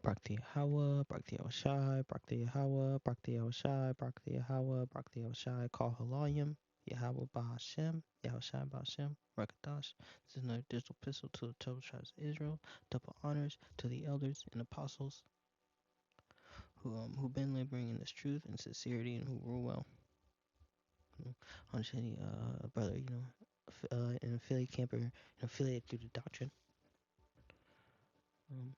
Barak the Yahweh, Barak the Yahushai, Barak the Yahweh, Barak the Yahushai, Barak the Yahweh, Barak the Yahushai, Call Halayim, Yahweh Bahashem, Yahushai Bahashem, Rakadash. This is another digital epistle to the 12 tribes of Israel. Double honors to the elders and apostles who've been laboring in this truth and sincerity and who rule well. On any brother, an affiliate camper, an affiliate through the doctrine. And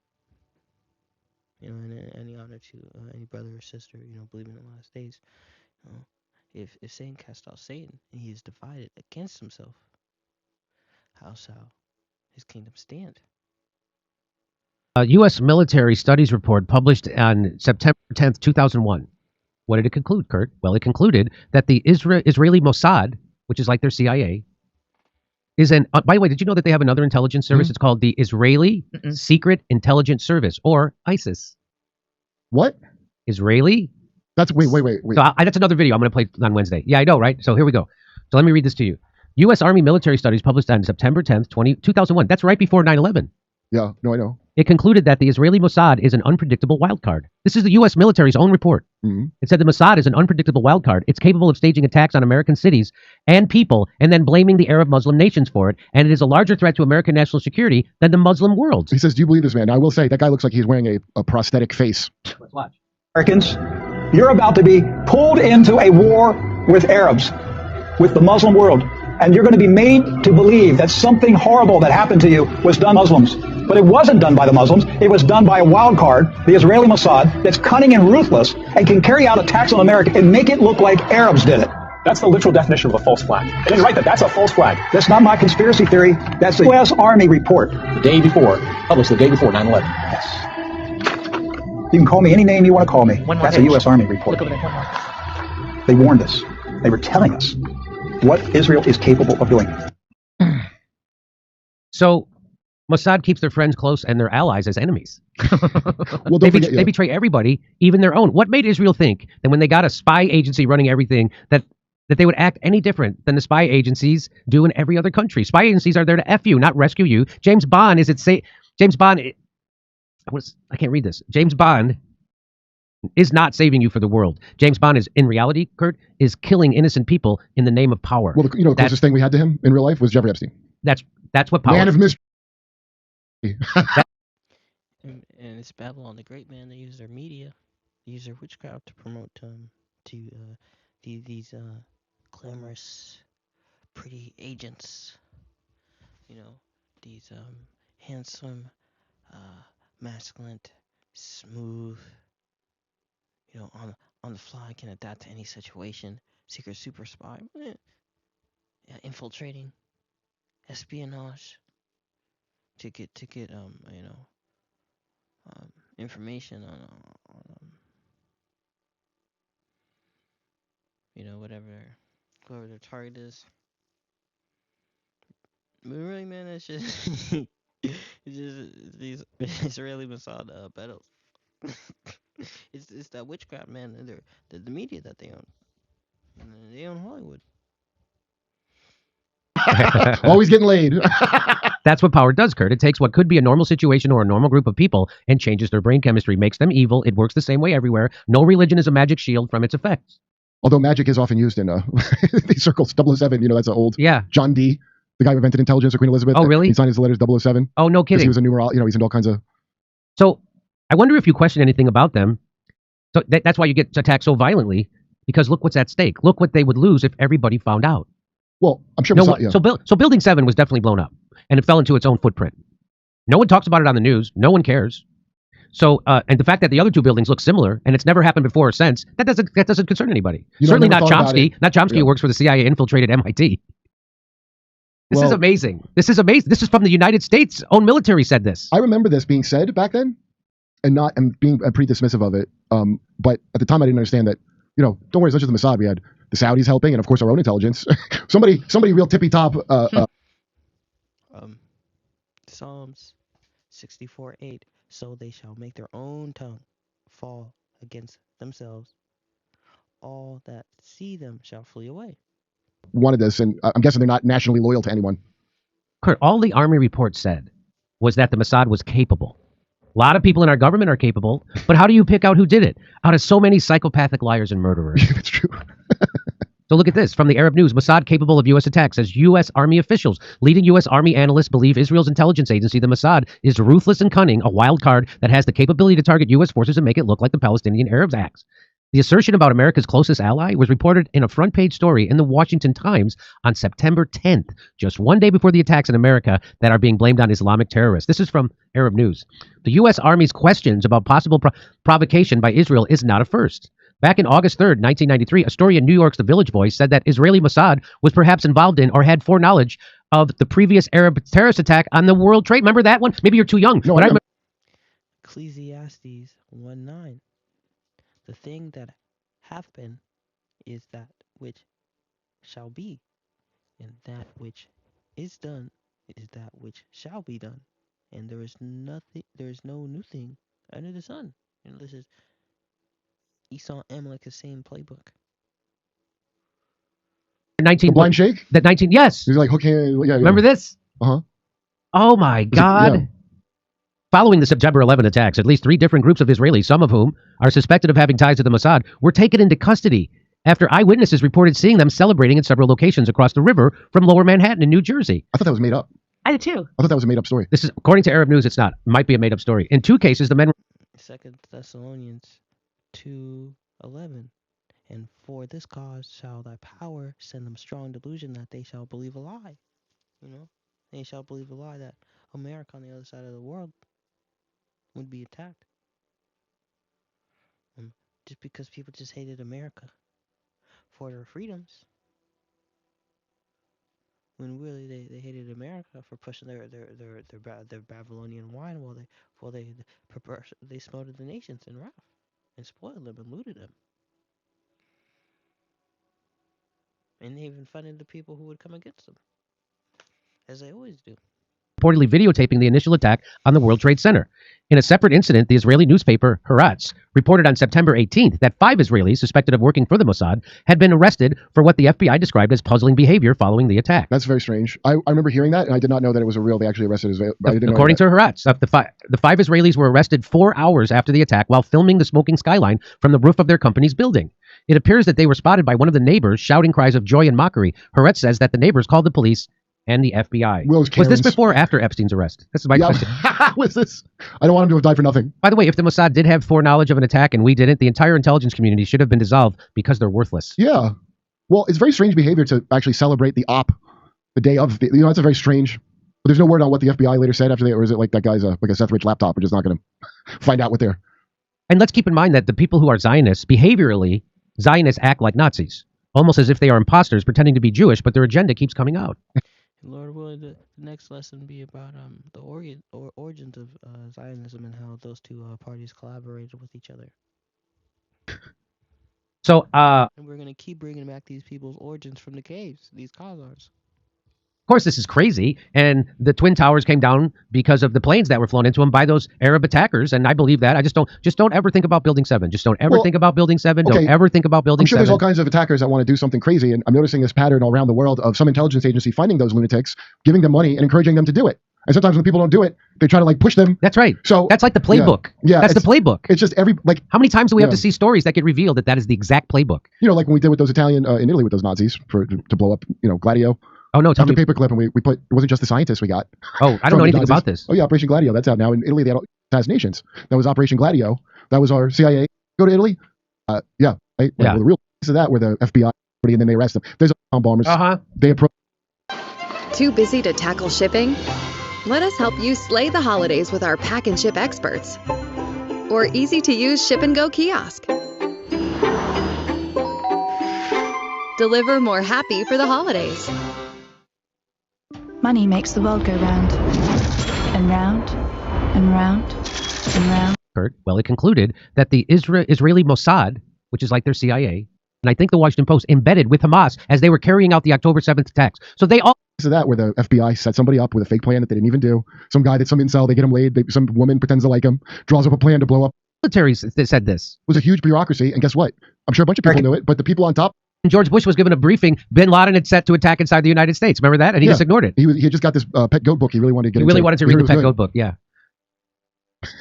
any honor to any brother or sister, believing in the last days. If Satan cast out Satan and he is divided against himself, how shall his kingdom stand? A U.S. military studies report published on September 10th, 2001. What did it conclude, Kurt? Well, it concluded that the Israeli Mossad, which is like their CIA, is an... by the way, did you know that they have another intelligence service? It's called the Israeli Secret Intelligence Service, or ISIS. What? Israeli? That's... Wait. So that's another video I'm going to play on Wednesday. Yeah, I know, right? So here we go. So let me read this to you. U.S. Army military studies published on September 10th, 2001. That's right before 9/11. Yeah, no, I know. It concluded that the Israeli Mossad is an unpredictable wildcard. This is the U.S. military's own report. It said the Mossad is an unpredictable wildcard. It's capable of staging attacks on American cities and people and then blaming the Arab Muslim nations for it. And it is a larger threat to American national security than the Muslim world. He says, do you believe this, man? Now, I will say, that guy looks like he's wearing a prosthetic face. Let's watch. Americans, you're about to be pulled into a war with Arabs, with the Muslim world. And you're going to be made to believe that something horrible that happened to you was done by Muslims. But it wasn't done by the Muslims. It was done by a wild card, the Israeli Mossad, that's cunning and ruthless and can carry out attacks on America and make it look like Arabs did it. That's the literal definition of a false flag. I didn't write that. That's a false flag. That's not my conspiracy theory. That's the U.S. Army report. The day before, published the day before 9/11. Yes. You can call me any name you want to call me. That's a U.S. Army report. Look at it. They warned us. They were telling us what Israel is capable of doing. So Mossad keeps their friends close and their allies as enemies. Well, They betray everybody, even their own. What made Israel think that when they got a spy agency running everything, that they would act any different than the spy agencies do in every other country? Spy agencies are there to F you, not rescue you. James Bond, I can't read this. James Bond is not saving you for the world. James Bond is, in reality, Kurt, is killing innocent people in the name of power. Well, the closest thing we had to him in real life was Jeffrey Epstein. That's what power Man of mystery. And it's Babylon the Great, man. They use their media, they use their witchcraft to promote these glamorous, pretty agents. These handsome, masculine, smooth. On the fly, can adapt to any situation. Secret super spy, infiltrating, espionage, to get information on whoever their target is. But really, man, it's just these Israeli Mossad battles. It's that witchcraft, man. And the media that they own. And they own Hollywood. Always getting laid. That's what power does, Kurt. It takes what could be a normal situation or a normal group of people and changes their brain chemistry, makes them evil. It works the same way everywhere. No religion is a magic shield from its effects. Although magic is often used in these circles. 007, that's an old John Dee, the guy who invented intelligence, or Queen Elizabeth. Oh, really? He signed his letters 007. Oh, no kidding. He was a numerologist. He's into all kinds of... So I wonder if you question anything about them. So that's why you get attacked so violently, because look what's at stake. Look what they would lose if everybody found out. Well, I'm sure. So Building 7 was definitely blown up, and it fell into its own footprint. No one talks about it on the news. No one cares. So, and the fact that the other two buildings look similar, and it's never happened before or since, that doesn't concern anybody. Certainly not Chomsky. Not Chomsky, who works for the CIA, infiltrated MIT. This is amazing. This is amazing. This is from the United States. Own military said this. I remember this being said back then, and being pretty dismissive of it. But at the time, I didn't understand that. Don't worry, it's not just the Mossad. We had the Saudis helping, and of course our own intelligence. somebody real tippy top. Psalms 64:8. So they shall make their own tongue fall against themselves. All that see them shall flee away. Wanted this, and I'm guessing they're not nationally loyal to anyone. Kurt, all the Army report said was that the Mossad was capable. A lot of people in our government are capable, but how do you pick out who did it? Out of so many psychopathic liars and murderers. That's true. So look at this. From the Arab News, Mossad capable of U.S. attacks as U.S. Army officials. Leading U.S. Army analysts believe Israel's intelligence agency, the Mossad, is ruthless and cunning, a wild card that has the capability to target U.S. forces and make it look like the Palestinian Arabs acts. The assertion about America's closest ally was reported in a front-page story in the Washington Times on September 10th, just one day before the attacks in America that are being blamed on Islamic terrorists. This is from Arab News. The U.S. Army's questions about possible provocation by Israel is not a first. Back in August 3rd, 1993, a story in New York's The Village Voice said that Israeli Mossad was perhaps involved in or had foreknowledge of the previous Arab terrorist attack on the World Trade. Remember that one? Maybe you're too young. No, but I I know. Ecclesiastes 1:9. The thing that hath been is that which shall be, and that which is done is that which shall be done. And there is no new thing under the sun. And this is Esau Amalek, the same playbook. 19 The blind shake? That 19 yes. He's like hooking. Yeah. Remember this? Uh-huh. Oh my God. Yeah. Following the September 11 attacks, at least 3 different groups of Israelis, some of whom are suspected of having ties to the Mossad, were taken into custody after eyewitnesses reported seeing them celebrating in several locations across the river from Lower Manhattan in New Jersey. I thought that was made up. I did too. I thought that was a made up story. This is according to Arab News. It's not. It might be a made-up story. In 2 cases, the men. 2 Thessalonians 2:11. And for this cause shall thy power send them strong delusion that they shall believe a lie. They shall believe a lie that America on the other side of the world would be attacked. Just because people just hated America for their freedoms. When really they hated America for pushing their Babylonian wine while they smothered the nations in wrath and spoiled them and looted them. And they even funded the people who would come against them, as they always do. Reportedly videotaping the initial attack on the World Trade Center. In a separate incident, the Israeli newspaper Haaretz reported on September 18th that 5 Israelis suspected of working for the Mossad had been arrested for what the FBI described as puzzling behavior following the attack. That's very strange. I remember hearing that, and I did not know that it was a real. They actually arrested Israel. According to Haaretz, the 5 Israelis were arrested 4 hours after the attack while filming the smoking skyline from the roof of their company's building. It appears that they were spotted by one of the neighbors shouting cries of joy and mockery. Haaretz says that the neighbors called the police and the FBI. Was this before or after Epstein's arrest? This is my question. Was this? I don't want him to have died for nothing. By the way, if the Mossad did have foreknowledge of an attack and we didn't, the entire intelligence community should have been dissolved because they're worthless. Yeah. Well, it's very strange behavior to actually celebrate the op the day of. It's a very strange. But there's no word on what the FBI later said after they, or is it like that guy's like a Seth Rich laptop? We're just not going to find out what they're. And let's keep in mind that the people who are Zionists, behaviorally, Zionists act like Nazis, almost as if they are imposters pretending to be Jewish, but their agenda keeps coming out. Lord willing, the next lesson be about the origins of Zionism and how those two parties collaborated with each other. So, and we're going to keep bringing back these people's origins from the caves, these Khazars. Of course, this is crazy, and the Twin Towers came down because of the planes that were flown into them by those Arab attackers, and I believe that. I just don't ever think about Building 7. Just don't ever think about Building 7. Okay. Don't ever think about Building 7. I'm sure there's all kinds of attackers that want to do something crazy, and I'm noticing this pattern all around the world of some intelligence agency finding those lunatics, giving them money, and encouraging them to do it. And sometimes when people don't do it, they try to push them. That's right. So that's like the playbook. Yeah, that's the playbook. It's just how many times do we have to see stories that get revealed that is the exact playbook? Like when we did with those Italian in Italy with those Nazis to blow up, Gladio. Oh no! Tell me. Paperclip, and we put. It wasn't just the scientists we got. Oh, I don't know anything about this. Oh yeah, Operation Gladio. That's out now in Italy. They had assassinations. That was Operation Gladio. That was our CIA. Go to Italy. Right? Well, the real piece of that were the FBI, and then they arrest them. There's bomb bombers. They approach. Too busy to tackle shipping? Let us help you slay the holidays with our pack and ship experts, or easy to use ship and go kiosk. Deliver more happy for the holidays. Money makes the world go round, and round, and round, and round. Well, it concluded that the Israeli Mossad, which is like their CIA, and I think the Washington Post, embedded with Hamas as they were carrying out the October 7th attacks. So they all... So that where the FBI set somebody up with a fake plan that they didn't even do. Some guy some incel, they get him laid. Some woman pretends to like him, draws up a plan to blow up. Military said this. It was a huge bureaucracy, and guess what? I'm sure a bunch of people knew it, but the people on top... George Bush was given a briefing. Bin Laden had set to attack inside the United States. Remember that? And he just ignored it. He had just got this pet goat book. He really wanted to get He really wanted to read the pet goat book, yeah.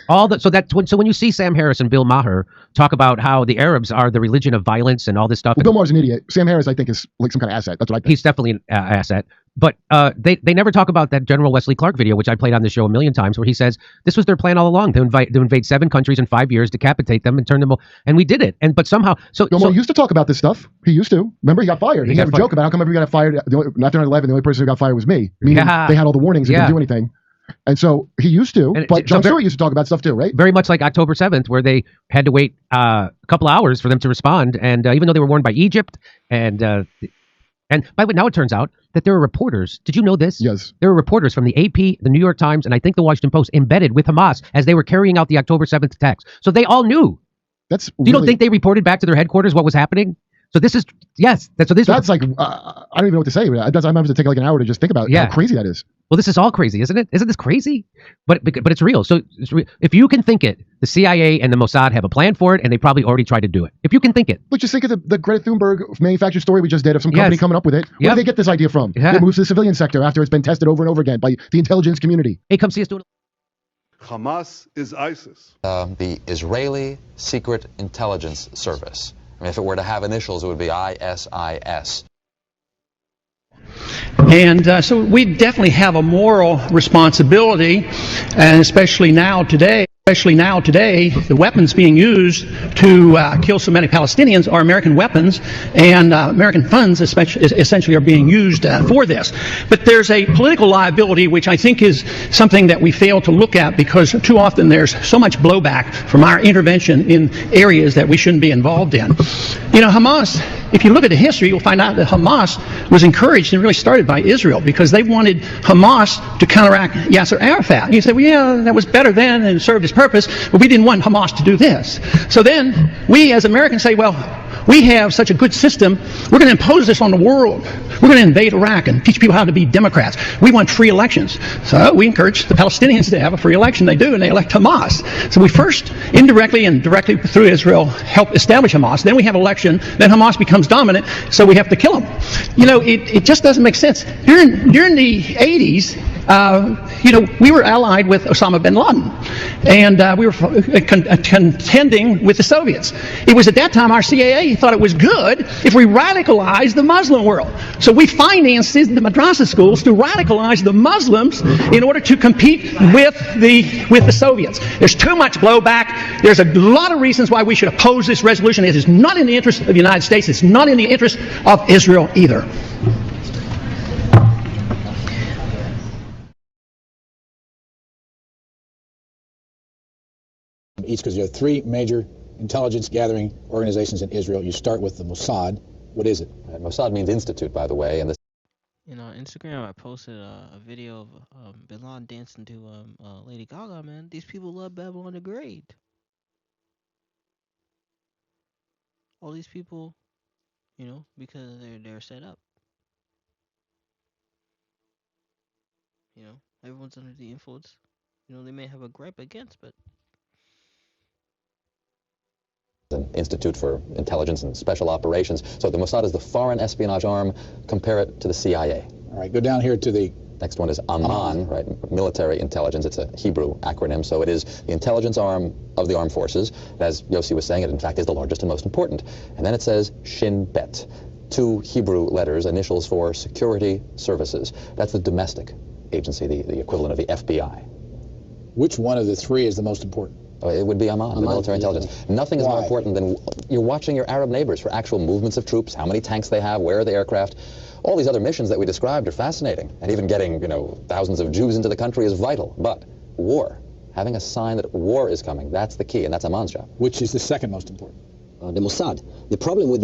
So when you see Sam Harris and Bill Maher talk about how the Arabs are the religion of violence and all this stuff, Well, Bill Maher's an idiot. Sam Harris, I think, is like some kind of asset. That's what I think. he's definitely an asset. But they never talk about that General Wesley Clark video, which I played on the show a million times, where he says this was their plan all along to invade 7 countries in 5 years, decapitate them, and turn them. And we did it. But somehow, Bill Maher used to talk about this stuff. He used to. Remember, he got fired. He had a joke about how come everybody got fired. After 9/11, the only person who got fired was me. Meaning they had all the warnings and didn't do anything. And so he used to. But John Stewart used to talk about stuff too, right? Very much like October 7th, where they had to wait a couple hours for them to respond, and even though they were warned by Egypt and by the way, now it turns out that there are reporters. Did you know this? Yes. There were reporters from the AP, the New York Times, and I think the Washington Post embedded with Hamas as they were carrying out the October 7th attacks. So they all knew. You don't think they reported back to their headquarters what was happening? So this is, yes. That's like, I don't even know what to say. I'm having to take like an hour to just think about how crazy that is. Well, this is all crazy, isn't it? Isn't this crazy? But it's real. So if you can think it, the CIA and the Mossad have a plan for it, and they probably already tried to do it. If you can think it. But just think of the Greta Thunberg manufactured story we just did of some company coming up with it. Where do they get this idea from? It moves to the civilian sector after it's been tested over and over again by the intelligence community. Hey, come see us do it. Hamas is ISIS. The Israeli Secret Intelligence Service. I mean, if it were to have initials, it would be ISIS. And so we definitely have a moral responsibility, and especially now today, the weapons being used to kill so many Palestinians are American weapons, and American funds essentially are being used for this. But there's a political liability, which I think is something that we fail to look at because too often there's so much blowback from our intervention in areas that we shouldn't be involved in. You know, Hamas, if you look at the history, you'll find out that Hamas was encouraged and really started by Israel because they wanted Hamas to counteract Yasser Arafat. And you say, well, yeah, that was better then and served its purpose, but we didn't want Hamas to do this. So then we as Americans say, well, we have such a good system, we're going to impose this on the world. We're going to invade Iraq and teach people how to be Democrats. We want free elections. So we encourage the Palestinians to have a free election. They do, and they elect Hamas. So we first, indirectly and directly through Israel, help establish Hamas. Then we have election. Then Hamas becomes dominant, so we have to kill them. You know, it just doesn't make sense. During the 80s, you know, we were allied with Osama bin Laden, and we were contending with the Soviets. It was at that time our CIA thought it was good if we radicalized the Muslim world. So we financed the madrasa schools to radicalize the Muslims in order to compete with the Soviets. There's too much blowback. There's a lot of reasons why we should oppose this resolution. It is not in the interest of the United States. It's not in the interest of Israel either. Each, because there are 3 major intelligence gathering organizations in Israel. You start with the Mossad. What is it? Mossad means institute, by the way, and on Instagram I posted a video of Bin Laden dancing to Lady Gaga. Man, these people love Babylon the Great. All these people, you know, because they're set up. You know, everyone's under the influence. You know, they may have a gripe against, but an institute for intelligence and special operations. So the Mossad is the foreign espionage arm. Compare it to the CIA. All right, go down here to the next one is Aman, right? Military intelligence. It's a Hebrew acronym, so it is the intelligence arm of the armed forces. As Yossi was saying, it in fact is the largest and most important. And then it says Shin Bet, 2 Hebrew letters, initials for security services. That's the domestic agency, the equivalent of the FBI. Which one of the 3 is the most important? It would be Aman, the military intelligence. Nothing is more important than you're watching your Arab neighbors for actual movements of troops, how many tanks they have, where are the aircraft. All these other missions that we described are fascinating, and even getting, you know, thousands of Jews into the country is vital. But war, having a sign that war is coming, that's the key, and that's Aman's job. Which is the second most important? The Mossad. The problem with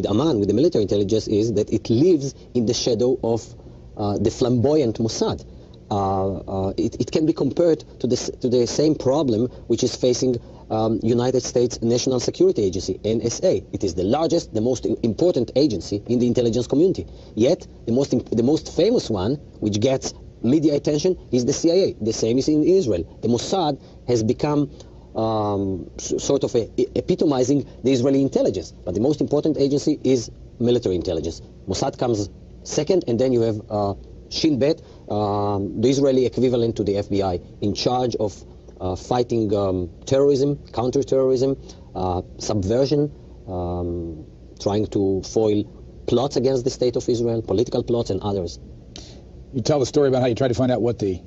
Aman, with the military intelligence, is that it lives in the shadow of the flamboyant Mossad. It can be compared to the same problem which is facing United States National Security Agency, NSA. It is the largest, the most important agency in the intelligence community. Yet, the most famous one, which gets media attention, is the CIA. The same is in Israel. The Mossad has become sort of epitomizing the Israeli intelligence. But the most important agency is military intelligence. Mossad comes second, and then you have Shin Bet, the Israeli equivalent to the FBI, in charge of fighting terrorism, counterterrorism, subversion, trying to foil plots against the state of Israel, political plots and others. You tell the story about how you try to find out what they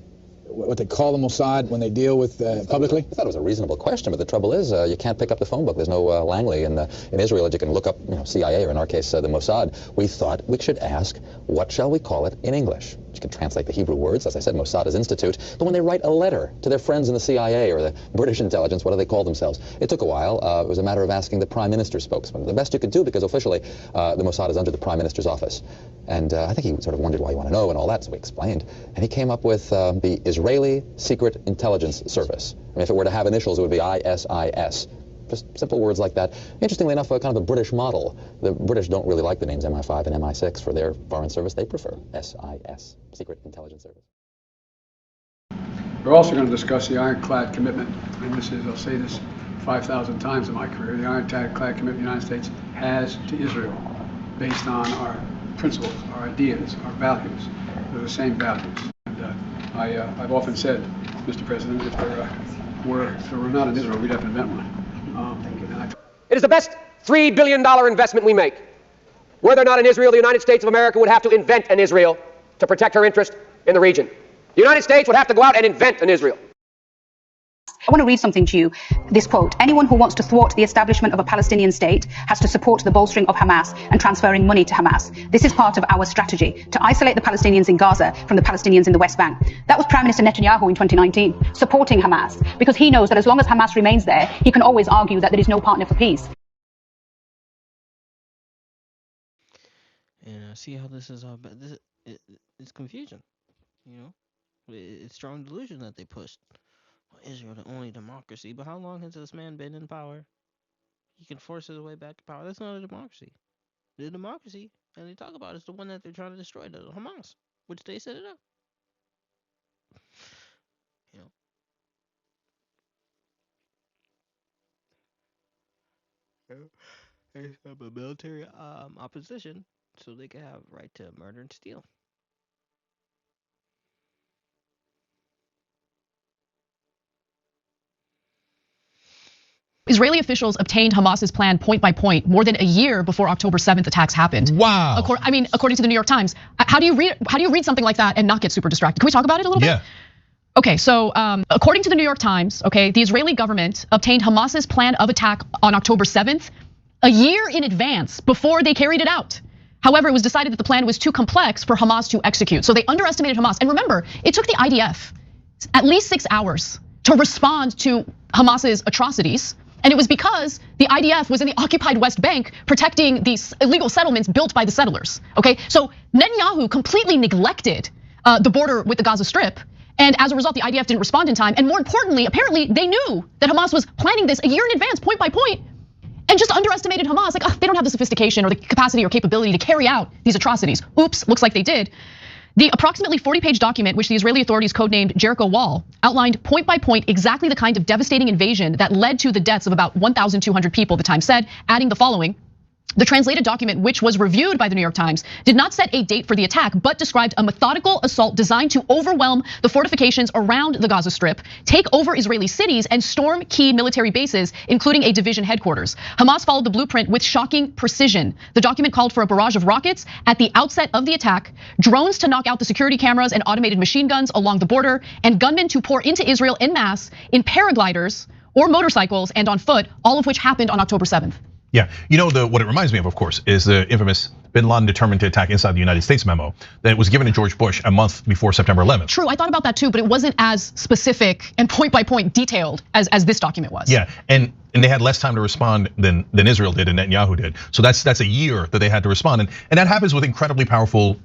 call the Mossad when they deal with publicly? I thought it was a reasonable question, but the trouble is you can't pick up the phone book. There's no Langley in Israel that you can look up, CIA, or in our case, the Mossad. We thought we should ask, what shall we call it in English? You can translate the Hebrew words, as I said, Mossad is institute, but when they write a letter to their friends in the CIA or the British intelligence, what do they call themselves? It took a while. It was a matter of asking the Prime Minister's spokesman. The best you could do, because officially the Mossad is under the Prime Minister's office. And I think he sort of wondered why you want to know and all that, so we explained. And he came up with the Israeli Secret Intelligence Service. I mean, if it were to have initials, it would be ISIS. Just simple words like that. Interestingly enough, kind of a British model. The British don't really like the names MI5 and MI6 for their foreign service. They prefer SIS, Secret Intelligence Service. We're also going to discuss the ironclad commitment, and this is, I'll say this 5,000 times in my career, the ironclad commitment the United States has to Israel based on our principles, our ideas, our values. They're the same values. And I've often said, Mr. President, if there were not in Israel, we'd have to invent one. It is the best $3 billion investment we make. Were there not in Israel, the United States of America would have to invent an Israel to protect her interest in the region. The United States would have to go out and invent an Israel. I want to read something to you. This quote: anyone who wants to thwart the establishment of a Palestinian state has to support the bolstering of Hamas and transferring money to Hamas. This is part of our strategy to isolate the Palestinians in Gaza from the Palestinians in the West Bank. That was Prime Minister Netanyahu in 2019, supporting Hamas, because he knows that as long as Hamas remains there, he can always argue that there is no partner for peace. And see how this is all, but it's confusion, It's strong delusion that they pushed. Israel, the only democracy. But how long has this man been in power? He can force his way back to power. That's not a democracy. The democracy, and they talk about, is the one that they're trying to destroy, the Hamas, which they set it up. They have a military opposition, so they can have right to murder and steal. Israeli officials obtained Hamas's plan point by point more than a year before October 7th attacks happened. Wow. According to the New York Times. How do you read something like that and not get super distracted? Can we talk about it a little bit? Okay, so according to the New York Times, the Israeli government obtained Hamas's plan of attack on October 7th a year in advance before they carried it out. However, it was decided that the plan was too complex for Hamas to execute. So they underestimated Hamas. And remember, it took the IDF at least 6 hours to respond to Hamas's atrocities. And it was because the IDF was in the occupied West Bank protecting these illegal settlements built by the settlers. So Netanyahu completely neglected the border with the Gaza Strip. And as a result, the IDF didn't respond in time. And more importantly, apparently they knew that Hamas was planning this a year in advance, point by point, and just underestimated Hamas. They don't have the sophistication or the capacity or capability to carry out these atrocities. Oops, looks like they did. The approximately 40-page document, which the Israeli authorities codenamed Jericho Wall, outlined point by point exactly the kind of devastating invasion that led to the deaths of about 1,200 people, the Times said, adding the following. The translated document, which was reviewed by the New York Times, did not set a date for the attack, but described a methodical assault designed to overwhelm the fortifications around the Gaza Strip, take over Israeli cities, and storm key military bases, including a division headquarters. Hamas followed the blueprint with shocking precision. The document called for a barrage of rockets at the outset of the attack, drones to knock out the security cameras and automated machine guns along the border, and gunmen to pour into Israel en masse in paragliders or motorcycles and on foot, all of which happened on October 7th. Yeah, what it reminds me of course, is the infamous Bin Laden determined to attack inside the United States memo that was given to George Bush a month before September 11th. True, I thought about that too, but it wasn't as specific and point by point detailed as this document was. Yeah, and they had less time to respond than Israel did and Netanyahu did. So that's a year that they had to respond, and that happens with incredibly powerful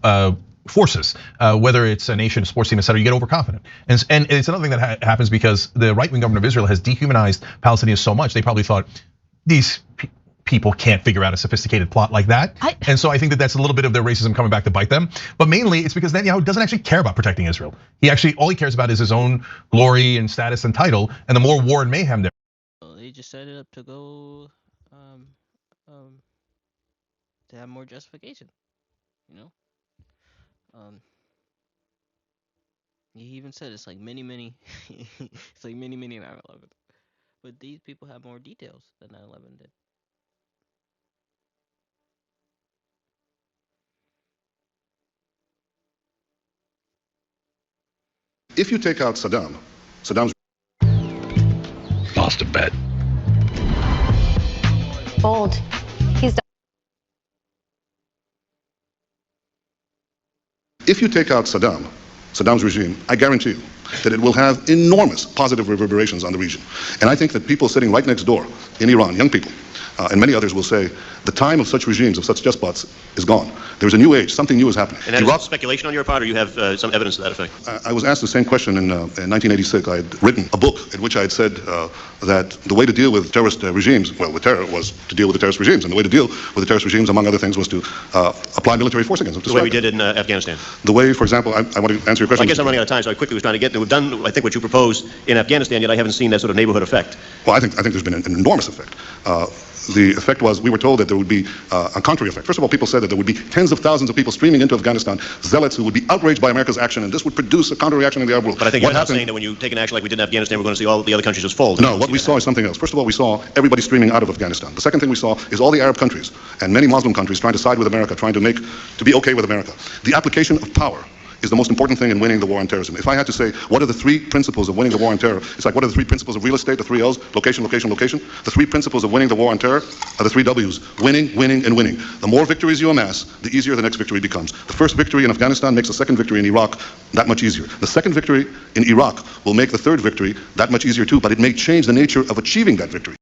forces, whether it's a nation, sports team, etc. You get overconfident, and it's another thing that happens because the right-wing government of Israel has dehumanized Palestinians so much. They probably thought these people can't figure out a sophisticated plot like that. And so I think that that's a little bit of their racism coming back to bite them. But mainly it's because Netanyahu doesn't actually care about protecting Israel. All he cares about is his own glory and status and title. And the more war and mayhem there. They just set it up to go, to have more justification, He even said it's like many, it's like many 9/11. But these people have more details than 9/11 did. If you take out Saddam's lost a bet. Bold. He's If you take out Saddam's regime, I guarantee you that it will have enormous positive reverberations on the region. And I think that people sitting right next door in Iran, young people, and many others will say, the time of such regimes, of such despots, is gone. There's a new age, something new is happening. And that is speculation on your part, or you have some evidence to that effect? I was asked the same question in 1986. I had written a book in which I had said that the way to deal with terrorist regimes, well, with terror, was to deal with the terrorist regimes. And the way to deal with the terrorist regimes, among other things, was to apply military force against them. The way we did in Afghanistan. The way, for example, I want to answer your question. Well, I guess I'm running out of time, so I quickly was trying to get. We've done, I think, what you proposed in Afghanistan, yet I haven't seen that sort of neighborhood effect. Well, I think there's been an enormous effect. The effect was, we were told that there would be a contrary effect. First of all, people said that there would be tens of thousands of people streaming into Afghanistan, zealots who would be outraged by America's action, and this would produce a counter-reaction in the Arab world. But I think you're not saying that when you take an action like we did in Afghanistan, we're going to see all the other countries just fold. No, what we saw is something else. First of all, we saw everybody streaming out of Afghanistan. The second thing we saw is all the Arab countries and many Muslim countries trying to side with America, trying to be okay with America. The application of power is the most important thing in winning the war on terrorism. If I had to say, what are the three principles of winning the war on terror? It's like, what are the three principles of real estate, the three L's, location, location, location? The three principles of winning the war on terror are the three W's, winning, winning, and winning. The more victories you amass, the easier the next victory becomes. The first victory in Afghanistan makes the second victory in Iraq that much easier. The second victory in Iraq will make the third victory that much easier too, but it may change the nature of achieving that victory.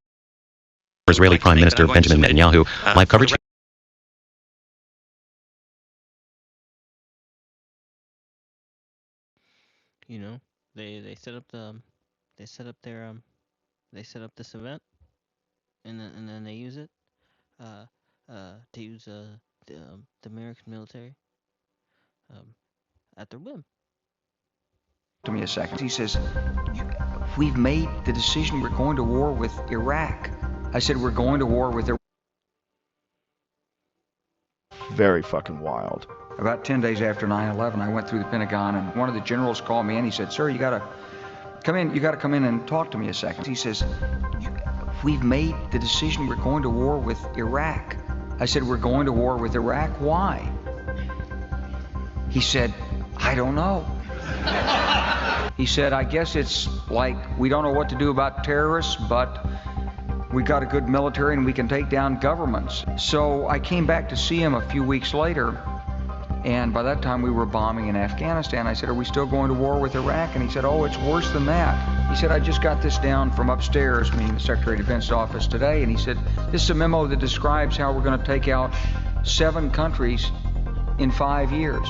Israeli Prime Minister Benjamin Netanyahu, live coverage. You know, they set up they set up their they set up this event, and then they use it to use the American military at their whim. To me a second. He says, we've made the decision, we're going to war with Iraq. I said, we're going to war with Iraq. Very fucking wild. About 10 days after 9/11, I went through the Pentagon, and one of the generals called me in. He said, sir, you gotta come in and talk to me a second. He says, we've made the decision, we're going to war with Iraq. I said, we're going to war with Iraq, why? He said, I don't know. He said, I guess it's like we don't know what to do about terrorists, but we got a good military and we can take down governments. So I came back to see him a few weeks later, and by that time we were bombing in Afghanistan. I said, are we still going to war with Iraq? And he said, oh, it's worse than that. He said, I just got this down from upstairs, meaning the Secretary of Defense office today, and he said, this is a memo that describes how we're going to take out 7 countries in 5 years,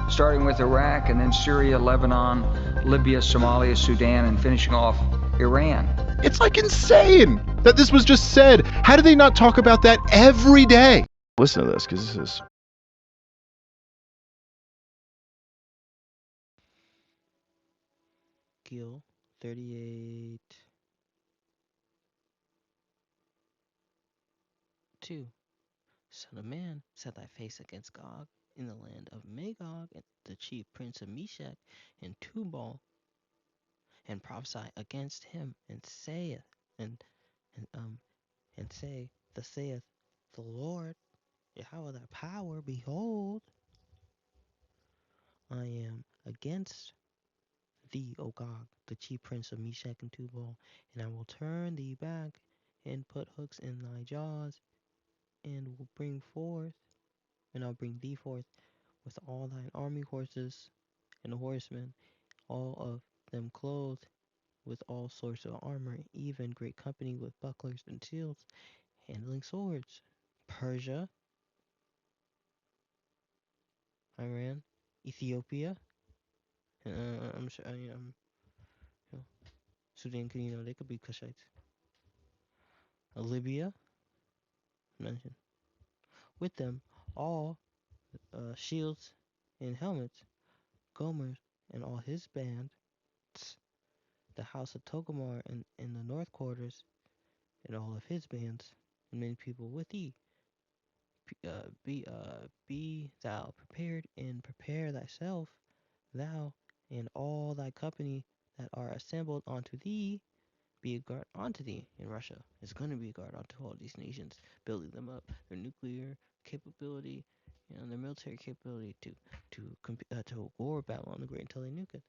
starting with Iraq and then Syria, Lebanon, Libya, Somalia, Sudan, and finishing off Iran. It's like insane that this was just said. How do they not talk about that every day? Listen to this, because this is... Gil 38 2. Son of man, set thy face against Gog in the land of Magog, and the chief prince of Meshach and Tubal, and prophesy against him, and saith, and say, thus saith the Lord, Yahweh thy power, behold, I am against thee, O Gog, the chief prince of Meshach and Tubal, and I will turn thee back, and put hooks in thy jaws, and will bring forth, and I'll bring thee forth with all thine army horses and horsemen, all of them clothed with all sorts of armor, even great company with bucklers and shields, handling swords. Persia, Iran, Ethiopia, and I'm sure, you know, Sudan, they could be Kushites. Libya, mentioned. With them, all shields and helmets, Gomer and all his band, the house of Togomar in the north quarters, and all of his bands, and many people with thee. Be thou prepared, and prepare thyself, thou and all thy company that are assembled onto thee be a guard onto thee. In Russia is going to be a guard onto all these nations, building them up, their nuclear capability, their military capability to war Babylon the Great until they nuke it.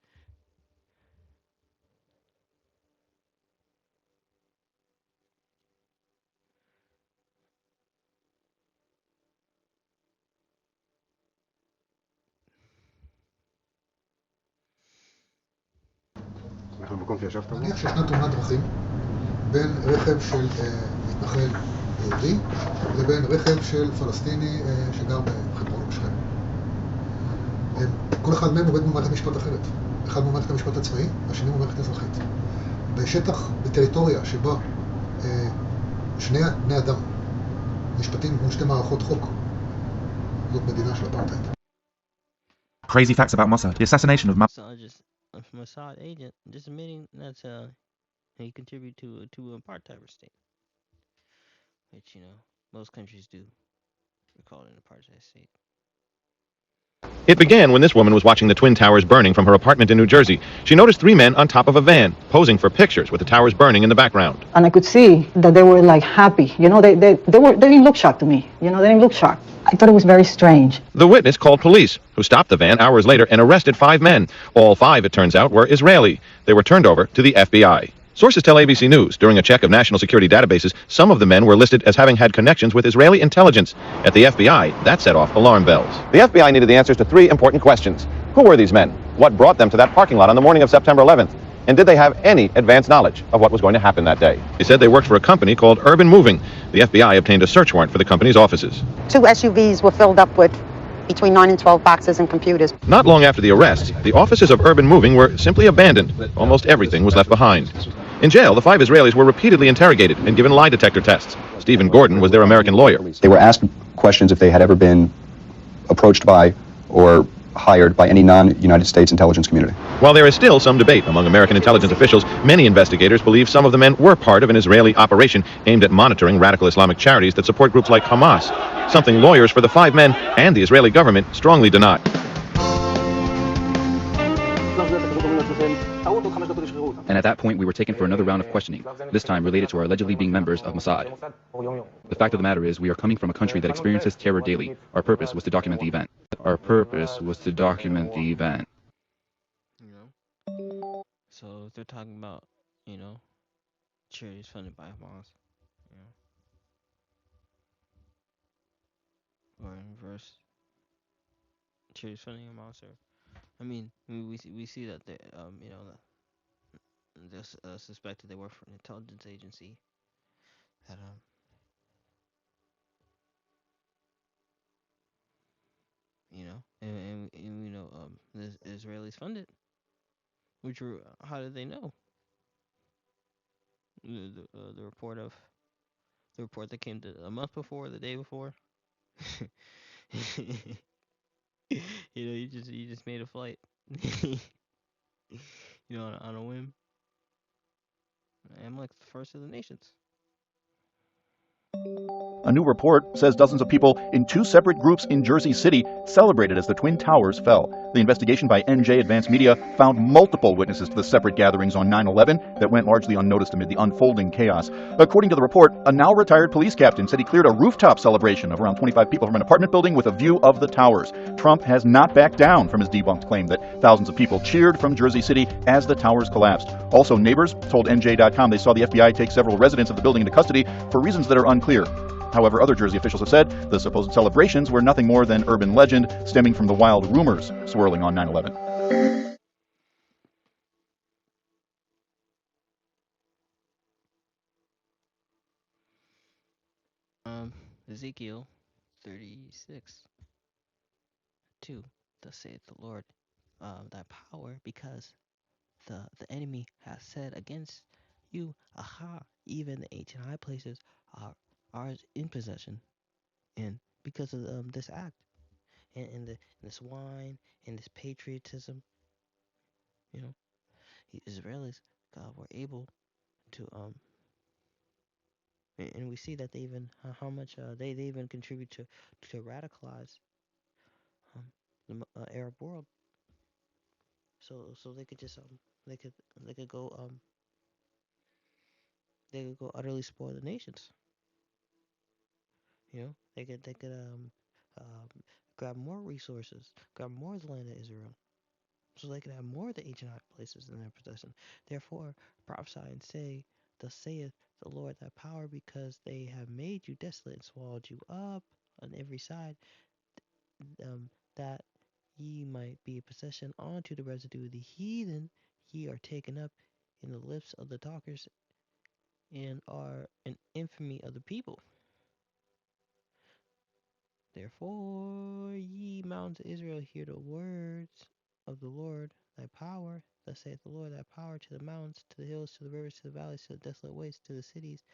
נניח שישנה תאונת דרכים בין רכב של מתנחל יהודי לבין רכב של פלסטיני שגר בחברון או בשכם. כל אחד מהם עובד במערכת משפט אחרת. אחד במערכת המשפט הצבאי, השני במערכת אזרחית. בשטח, בטריטוריה שבה שני בני אדם משפטים מול שתי מערכות חוק, זאת מדינה של אפרטהייד. Crazy facts about Mossad. The assassination of Mossad agent just admitting that he contributed to an apartheid state, which most countries do. We call it an apartheid state. It began when this woman was watching the Twin Towers burning from her apartment in New Jersey. She noticed 3 men on top of a van, posing for pictures with the towers burning in the background. And I could see that they were like happy. They didn't look shocked to me. They didn't look shocked. I thought it was very strange. The witness called police, who stopped the van hours later and arrested 5 men. All 5, it turns out, were Israeli. They were turned over to the FBI. Sources tell ABC News, during a check of national security databases, some of the men were listed as having had connections with Israeli intelligence. At the FBI, that set off alarm bells. The FBI needed the answers to 3 important questions. Who were these men? What brought them to that parking lot on the morning of September 11th? And did they have any advance knowledge of what was going to happen that day? They said they worked for a company called Urban Moving. The FBI obtained a search warrant for the company's offices. 2 SUVs were filled up with between 9 and 12 boxes and computers. Not long after the arrests, the offices of Urban Moving were simply abandoned. Almost everything was left behind. In jail, the 5 Israelis were repeatedly interrogated and given lie detector tests. Stephen Gordon was their American lawyer. They were asked questions if they had ever been approached by or hired by any non-United States intelligence community. While there is still some debate among American intelligence officials, many investigators believe some of the men were part of an Israeli operation aimed at monitoring radical Islamic charities that support groups like Hamas, something lawyers for the 5 men and the Israeli government strongly deny. And at that point, we were taken for another round of questioning, this time related to our allegedly being members of Mossad. The fact of the matter is, we are coming from a country that experiences terror daily. Our purpose was to document the event. So if they're talking about, charities funded by Hamas, or in reverse, charities funding Hamas, or we see that they they're suspected they work for an intelligence agency that and we know the Israelis funded. How did they know? The report that came a month before, the day before. You just made a flight. On a whim. I'm like the first of the nations. A new report says dozens of people in 2 separate groups in Jersey City celebrated as the Twin Towers fell. The investigation by NJ Advanced Media found multiple witnesses to the separate gatherings on 9/11 that went largely unnoticed amid the unfolding chaos. According to the report, a now retired police captain said he cleared a rooftop celebration of around 25 people from an apartment building with a view of the towers. Trump has not backed down from his debunked claim that thousands of people cheered from Jersey City as the towers collapsed. Also, neighbors told NJ.com they saw the FBI take several residents of the building into custody for reasons that are unclear. However, other Jersey officials have said the supposed celebrations were nothing more than urban legend stemming from the wild rumors swirling on 9/11. Ezekiel 36:2. Thus saith the Lord, thy power, because the enemy has said against you, aha, even the ancient high places are in possession, and because of this act, and this wine and this patriotism, the Israelis were able to and we see that they even how much they even contribute to radicalize the Arab world. So they could just they could they could go they could go utterly spoil the nations. You know, they could um grab more resources, grab more of the land of Israel, so they could have more of the ancient high places in their possession. Therefore, prophesy and say, thus saith the Lord thy power, because they have made you desolate and swallowed you up on every side, that ye might be a possession unto the residue of the heathen, ye are taken up in the lips of the talkers, and are an infamy of the people. Therefore, ye mountains of Israel, hear the words of the Lord thy power. Thus saith the Lord thy power to the mountains, to the hills, to the rivers, to the valleys, to the desolate wastes, to the cities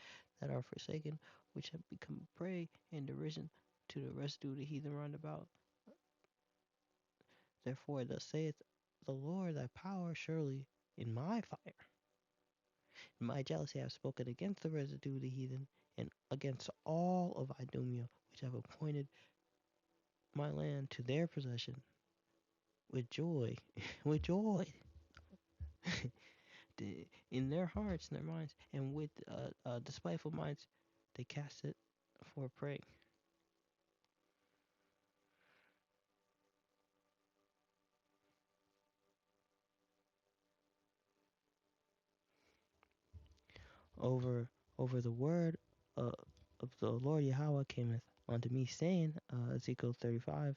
that are forsaken, which have become a prey and derision to the residue of the heathen round about. Therefore, thus saith the Lord thy power, surely in my fire, in my jealousy I have spoken against the residue of the heathen, and against all of Idumea, which I have appointed my land to their possession, with joy, with joy, in their hearts and their minds, and with despiteful minds, they cast it for prey. Over the word of the Lord Yahweh cameth unto me, saying, Ezekiel 35,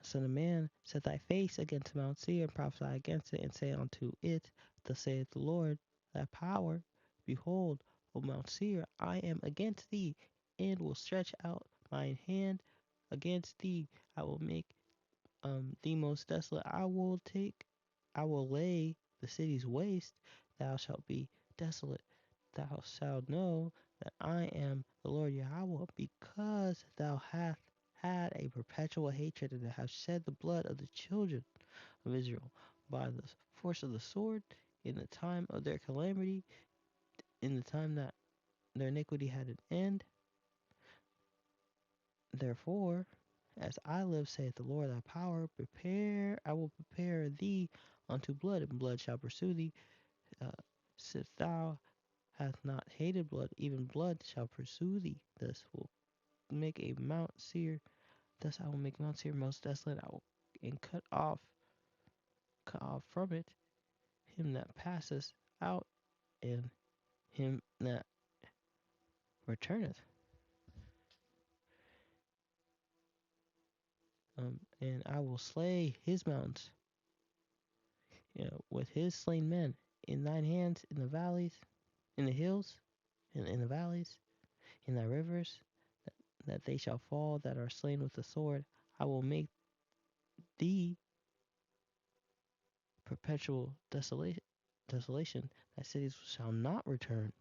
Son of man, set thy face against Mount Seir, and prophesy against it, and say unto it, thus saith the Lord, thy power, behold, O Mount Seir, I am against thee, and will stretch out mine hand against thee. I will make thee most desolate. I will lay the cities waste. Thou shalt be desolate. Thou shalt know that I am the Lord Yahweh, because thou hast had a perpetual hatred, and have shed the blood of the children of Israel by the force of the sword in the time of their calamity, in the time that their iniquity had an end. Therefore, as I live, saith the Lord thy power, I will prepare thee unto blood, and blood shall pursue thee. Since thou hast not hated blood, even blood shall pursue thee. Thus I will make Mount Seir most desolate. I will and cut off from it him that passes out, and him that returneth. And I will slay his mountains, with his slain men in thine hands, in the valleys, in the hills, and in the valleys, in thy rivers, that they shall fall that are slain with the sword. I will make thee perpetual desolation, that cities shall not return.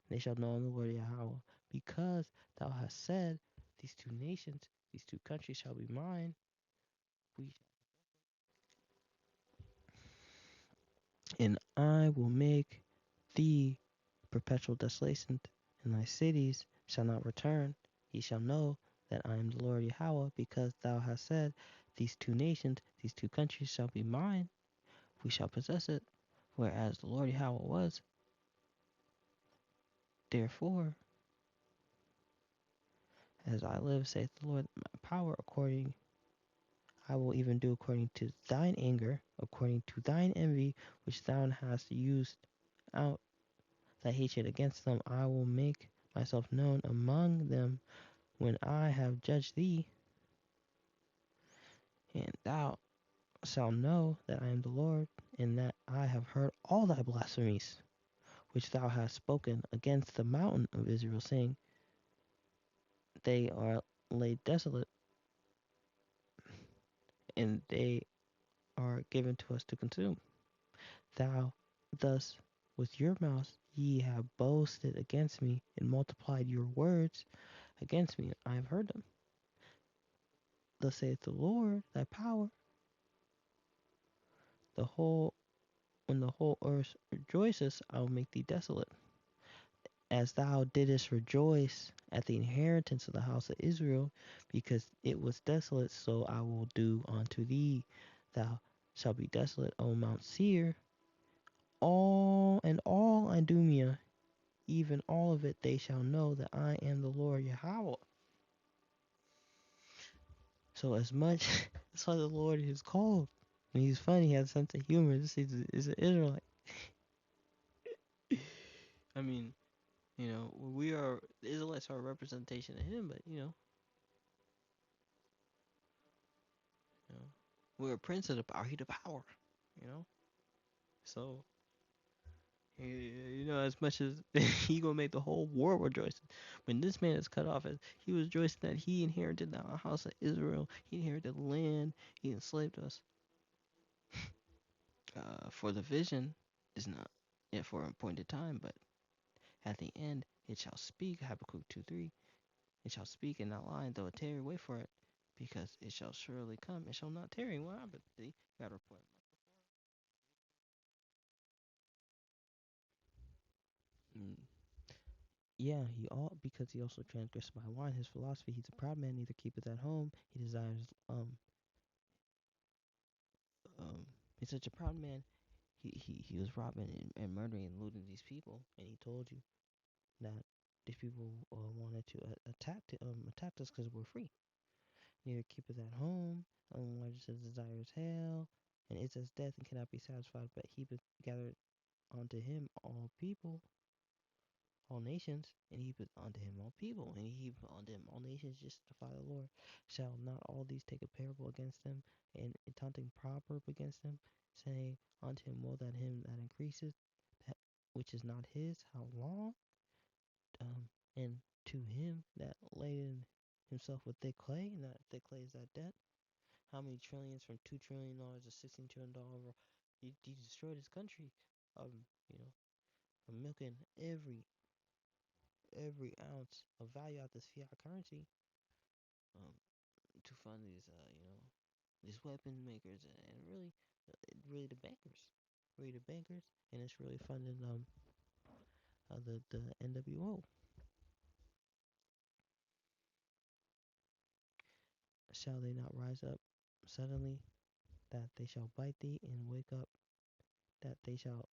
They shall know the Lord Yahweh, because thou hast said, these two nations, these two countries shall be mine. And I will make thee perpetual desolation, and thy cities shall not return. Ye shall know that I am the Lord Yahweh, because thou hast said, these two nations, these two countries shall be mine. We shall possess it, whereas the Lord Yahweh was. Therefore, as I live, saith the Lord, my power, I will even do according to thine anger, according to thine envy, which thou hast used out thy hatred against them. I will make myself known among them when I have judged thee, and thou shalt know that I am the Lord, and that I have heard all thy blasphemies, which thou hast spoken against the mountain of Israel, saying, they are laid desolate, and they are given to us to consume. Thou thus with your mouth ye have boasted against me, and multiplied your words against me. I have heard them. Thus saith the Lord thy power, when the whole earth rejoices, I will make thee desolate. As thou didst rejoice at the inheritance of the house of Israel, because it was desolate, so I will do unto thee. Thou shall be desolate on Mount Seir, all Idumea, even all of it, they shall know that I am the Lord Yahweh. So as much that's why the Lord is called. And he's funny, he has a sense of humor. This is an Israelite. I mean, we are the Israelites are a representation of him, but we're a prince of the power, he the power, So as much as he gonna make the whole world rejoice. When this man is cut off, as he was rejoicing that he inherited the house of Israel, he inherited the land, he enslaved us. For the vision is not yet for an appointed time, but at the end it shall speak, Habakkuk 2:3. It shall speak and not lie, though it tarry, wait for it, because it shall surely come. It shall not tarry. What happened? See, got a report. Mm. Yeah, because he also transgressed my wine. His philosophy, he's a proud man, neither keepeth at home. He desires he's such a proud man. He was robbing and murdering and looting these people, and he told you that these people wanted to attack us because we're free. Neither keepeth at home, largest his desire is hell, and it says death and cannot be satisfied, but heapeth gathered unto him all people, all nations, and heapeth unto him all people, and he heapeth unto him all nations, justify the Lord. Shall not all these take a parable against them, and a taunting proverb against them, saying unto him, woe that him that increaseth, that which is not his, how long? And to him that laden himself with thick clay, and that thick clay is that debt. How many trillions from $2 trillion to $16 trillion? He destroyed his country. You know, milking every ounce of value out this fiat currency, to fund these weapon makers and really the bankers, and it's really funding the NWO. Shall they not rise up suddenly, that they shall bite thee, and wake up, that they shall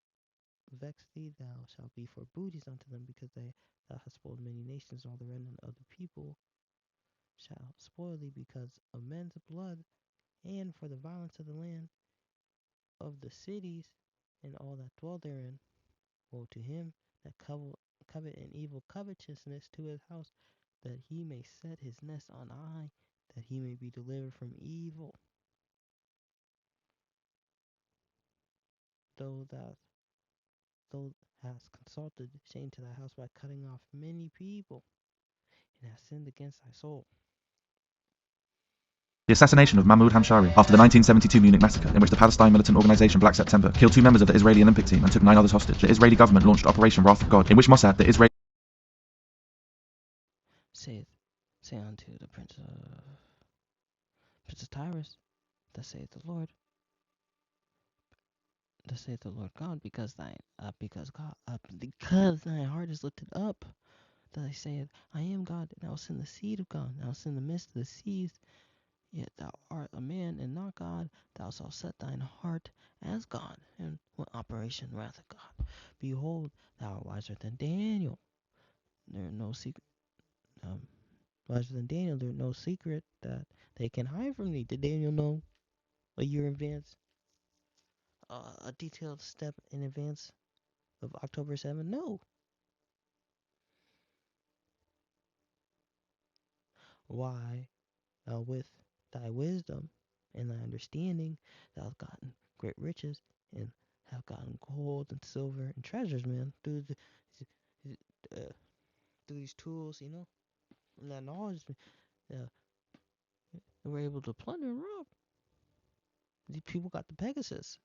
vex thee? Thou shalt be for booties unto them, because thou hast spoiled many nations, all the remnant of the people shall spoil thee, because of men's blood, and for the violence of the land, of the cities, and all that dwell therein. Woe to him that covet an evil covetousness to his house, that he may set his nest on high, that he may be delivered from evil. Though hast consulted shame to thy house by cutting off many people, and hast sinned against thy soul. The assassination of Mahmoud Hamshari after the 1972 Munich massacre, in which the Palestine militant organization Black September killed 2 members of the Israeli Olympic team and took 9 others hostage. The Israeli government launched Operation Wrath of God, in which Mossad, the Israeli Say unto the Prince of Tyrus, thus saith the Lord. Thus saith the Lord God, because thine heart is lifted up, that I saith, I am God, and I will send the seed of God, and I will send the mist of the seas. Yet thou art a man and not God, thou shalt set thine heart as God, and what operation wrath of God. Behold, thou art wiser than Daniel. There are no secret. Wiser than Daniel, there is no secret that they can hide from thee. Did Daniel know a year in advance? A detailed step in advance of October 7th? No. Why? With thy wisdom and thy understanding, thou hast gotten great riches, and have gotten gold and silver and treasures, man, through these tools, and that knowledge. They were able to plunder and rob. These people got the Pegasus.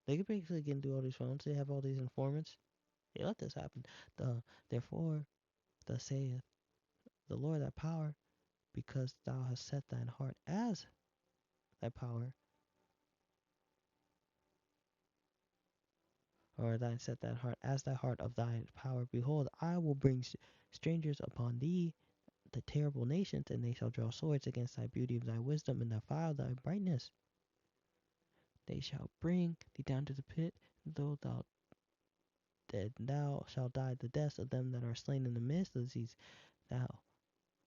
They could basically get into all these phones. They have all these informants. They let this happen. Therefore, thus saith the Lord thy power, because thou hast set thine heart as thy power, or thine set that heart as thy heart of thy power. Behold, I will bring strangers upon thee, the terrible nations, and they shall draw swords against thy beauty of thy wisdom, and thy fire thy brightness. they shall bring thee down to the pit, though thou shalt die the deaths of them that are slain in the midst of these. Thou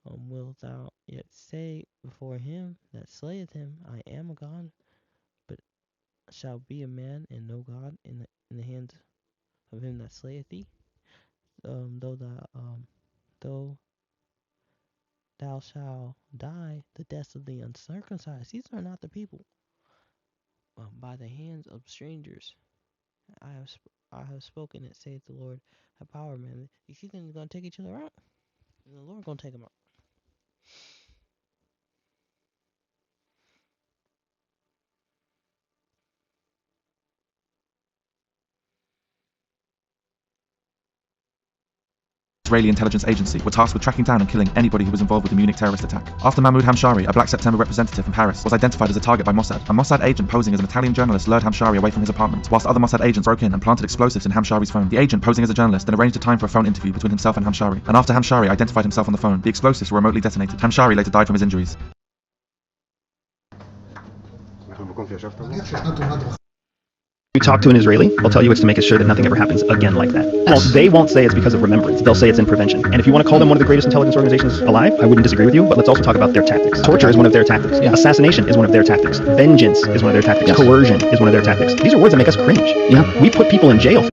wilt thou yet say before him that slayeth him, I am a God, but shall be a man and no God in the hands of him that slayeth thee? Though thou shalt die the deaths of the uncircumcised. These are not the people. By the hands of strangers. I have spoken it, saith the Lord. Have power, man. You think they're going to take each other out? And the Lord going to take them out. Israeli intelligence agency were tasked with tracking down and killing anybody who was involved with the Munich terrorist attack. After Mahmoud Hamshari, a Black September representative from Paris, was identified as a target by Mossad, a Mossad agent posing as an Italian journalist lured Hamshari away from his apartment, whilst other Mossad agents broke in and planted explosives in Hamshari's phone. The agent, posing as a journalist, then arranged a time for a phone interview between himself and Hamshari, and after Hamshari identified himself on the phone, the explosives were remotely detonated. Hamshari later died from his injuries. You talk to an Israeli, they'll tell you it's to make sure that nothing ever happens again like that. Well, they won't say it's because of remembrance. They'll say it's in prevention. And if you want to call them one of the greatest intelligence organizations alive, I wouldn't disagree with you, but let's also talk about their tactics. Torture is one of their tactics. Yeah. Assassination is one of their tactics. Vengeance is one of their tactics. Yes. Coercion is one of their tactics. These are words that make us cringe. Yeah. We put people in jail.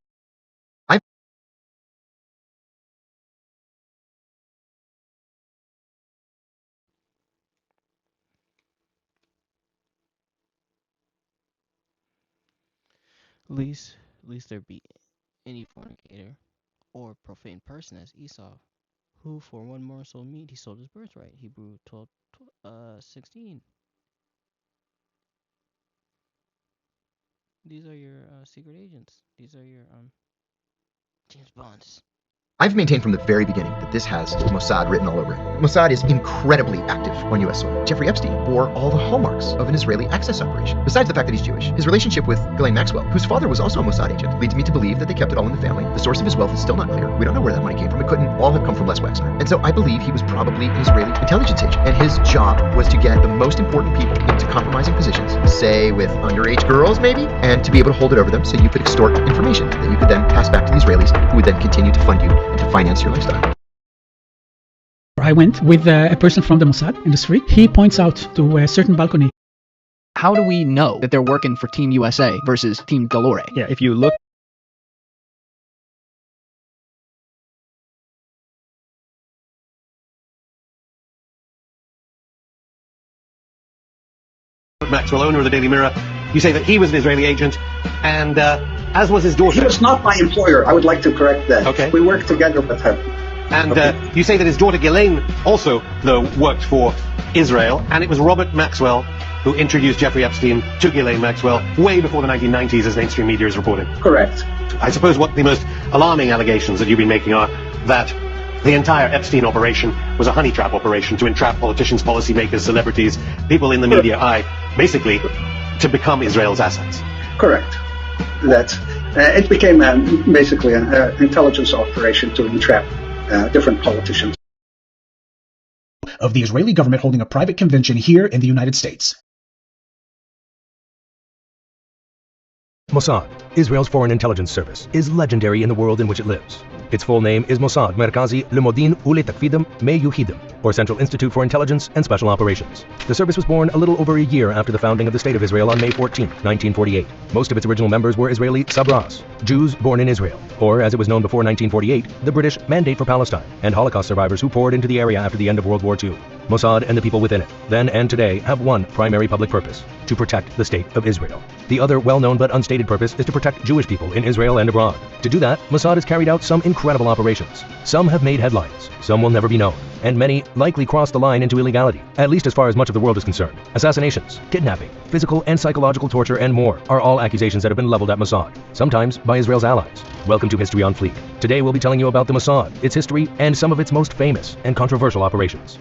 Least there be any fornicator or profane person as Esau, who for one morsel of meat he sold his birthright. Hebrew 12:16. These are your secret agents. These are your James Bonds. I've maintained from the very beginning that this has Mossad written all over it. Mossad is incredibly active on U.S. soil. Jeffrey Epstein bore all the hallmarks of an Israeli access operation. Besides the fact that he's Jewish, his relationship with Ghislaine Maxwell, whose father was also a Mossad agent, leads me to believe that they kept it all in the family. The source of his wealth is still not clear. We don't know where that money came from. It couldn't all have come from Les Wexner. And so I believe he was probably an Israeli intelligence agent. And his job was to get the most important people into compromising positions, say with underage girls maybe, and to be able to hold it over them so you could extort information that you could then pass back to the Israelis, who would then continue to fund you and to finance your lifestyle. I went with a person from the Mossad in the street. He points out to a certain balcony. How do we know that they're working for Team USA versus Team Dolore? Yeah, if you look. Maxwell, owner of the Daily Mirror, you say that he was an Israeli agent, and as was his daughter. He was not my employer. I would like to correct that. Okay. We worked together with him. And you say that his daughter Ghislaine also, though, worked for Israel, and it was Robert Maxwell who introduced Jeffrey Epstein to Ghislaine Maxwell way before the 1990s, as mainstream media is reporting. Correct. I suppose what the most alarming allegations that you've been making are that the entire Epstein operation was a honey trap operation to entrap politicians, policymakers, celebrities, people in the media eye, basically to become Israel's assets. Correct. That it became basically an intelligence operation to entrap different politicians. Of the Israeli government holding a private convention here in the United States. Mossad, Israel's foreign intelligence service, is legendary in the world in which it lives. Its full name is Mossad Merkazi Limodin Uletakfidim Meyuhidim, or Central Institute for Intelligence and Special Operations. The service was born a little over a year after the founding of the State of Israel on May 14, 1948. Most of its original members were Israeli Sabras, Jews born in Israel, or as it was known before 1948, the British Mandate for Palestine, and Holocaust survivors who poured into the area after the end of World War II. Mossad and the people within it, then and today, have one primary public purpose: to protect the State of Israel. The other well-known but unstated purpose is to protect Jewish people in Israel and abroad. To do that, Mossad has carried out some incredible operations. Some have made headlines, some will never be known, and many likely cross the line into illegality, at least as far as much of the world is concerned. Assassinations, kidnapping, physical and psychological torture, and more are all accusations that have been leveled at Mossad, sometimes by Israel's allies. Welcome to History on Fleek. Today we'll be telling you about the Mossad, its history, and some of its most famous and controversial operations.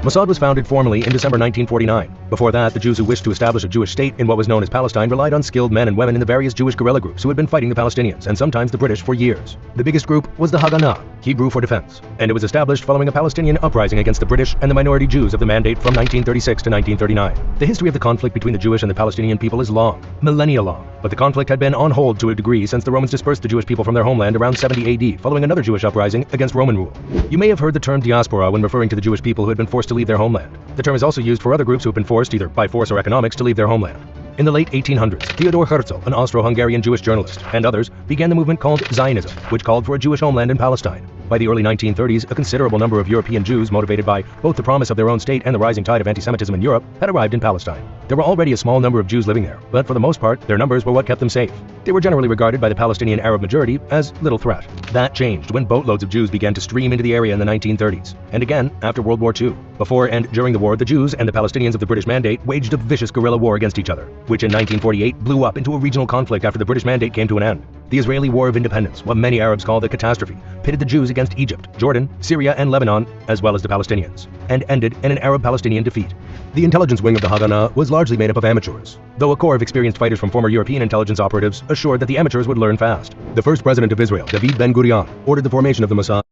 Mossad was founded formally in December 1949. Before that, the Jews who wished to establish a Jewish state in what was known as Palestine relied on skilled men and women in the various Jewish guerrilla groups who had been fighting the Palestinians, and sometimes the British, for years. The biggest group was the Haganah, Hebrew for defense, and it was established following a Palestinian uprising against the British and the minority Jews of the Mandate from 1936 to 1939. The history of the conflict between the Jewish and the Palestinian people is long, millennia long, but the conflict had been on hold to a degree since the Romans dispersed the Jewish people from their homeland around 70 AD, following another Jewish uprising against Roman rule. You may have heard the term diaspora when referring to the Jewish people who had been forced to leave their homeland. The term is also used for other groups who have been forced, either by force or economics, to leave their homeland. In the late 1800s, Theodor Herzl, an Austro-Hungarian Jewish journalist, and others began the movement called Zionism, which called for a Jewish homeland in Palestine. By the early 1930s, a considerable number of European Jews, motivated by both the promise of their own state and the rising tide of anti-Semitism in Europe, had arrived in Palestine. There were already a small number of Jews living there, but for the most part, their numbers were what kept them safe. They were generally regarded by the Palestinian Arab majority as little threat. That changed when boatloads of Jews began to stream into the area in the 1930s, and again after World War II. Before and during the war, the Jews and the Palestinians of the British Mandate waged a vicious guerrilla war against each other, which in 1948 blew up into a regional conflict after the British Mandate came to an end. The Israeli War of Independence, what many Arabs call the catastrophe, pitted the Jews against Egypt, Jordan, Syria, and Lebanon, as well as the Palestinians, and ended in an Arab-Palestinian defeat. The intelligence wing of the Haganah was largely made up of amateurs, though a core of experienced fighters from former European intelligence operatives assured that the amateurs would learn fast. The first president of Israel, David Ben-Gurion, ordered the formation of the Mossad.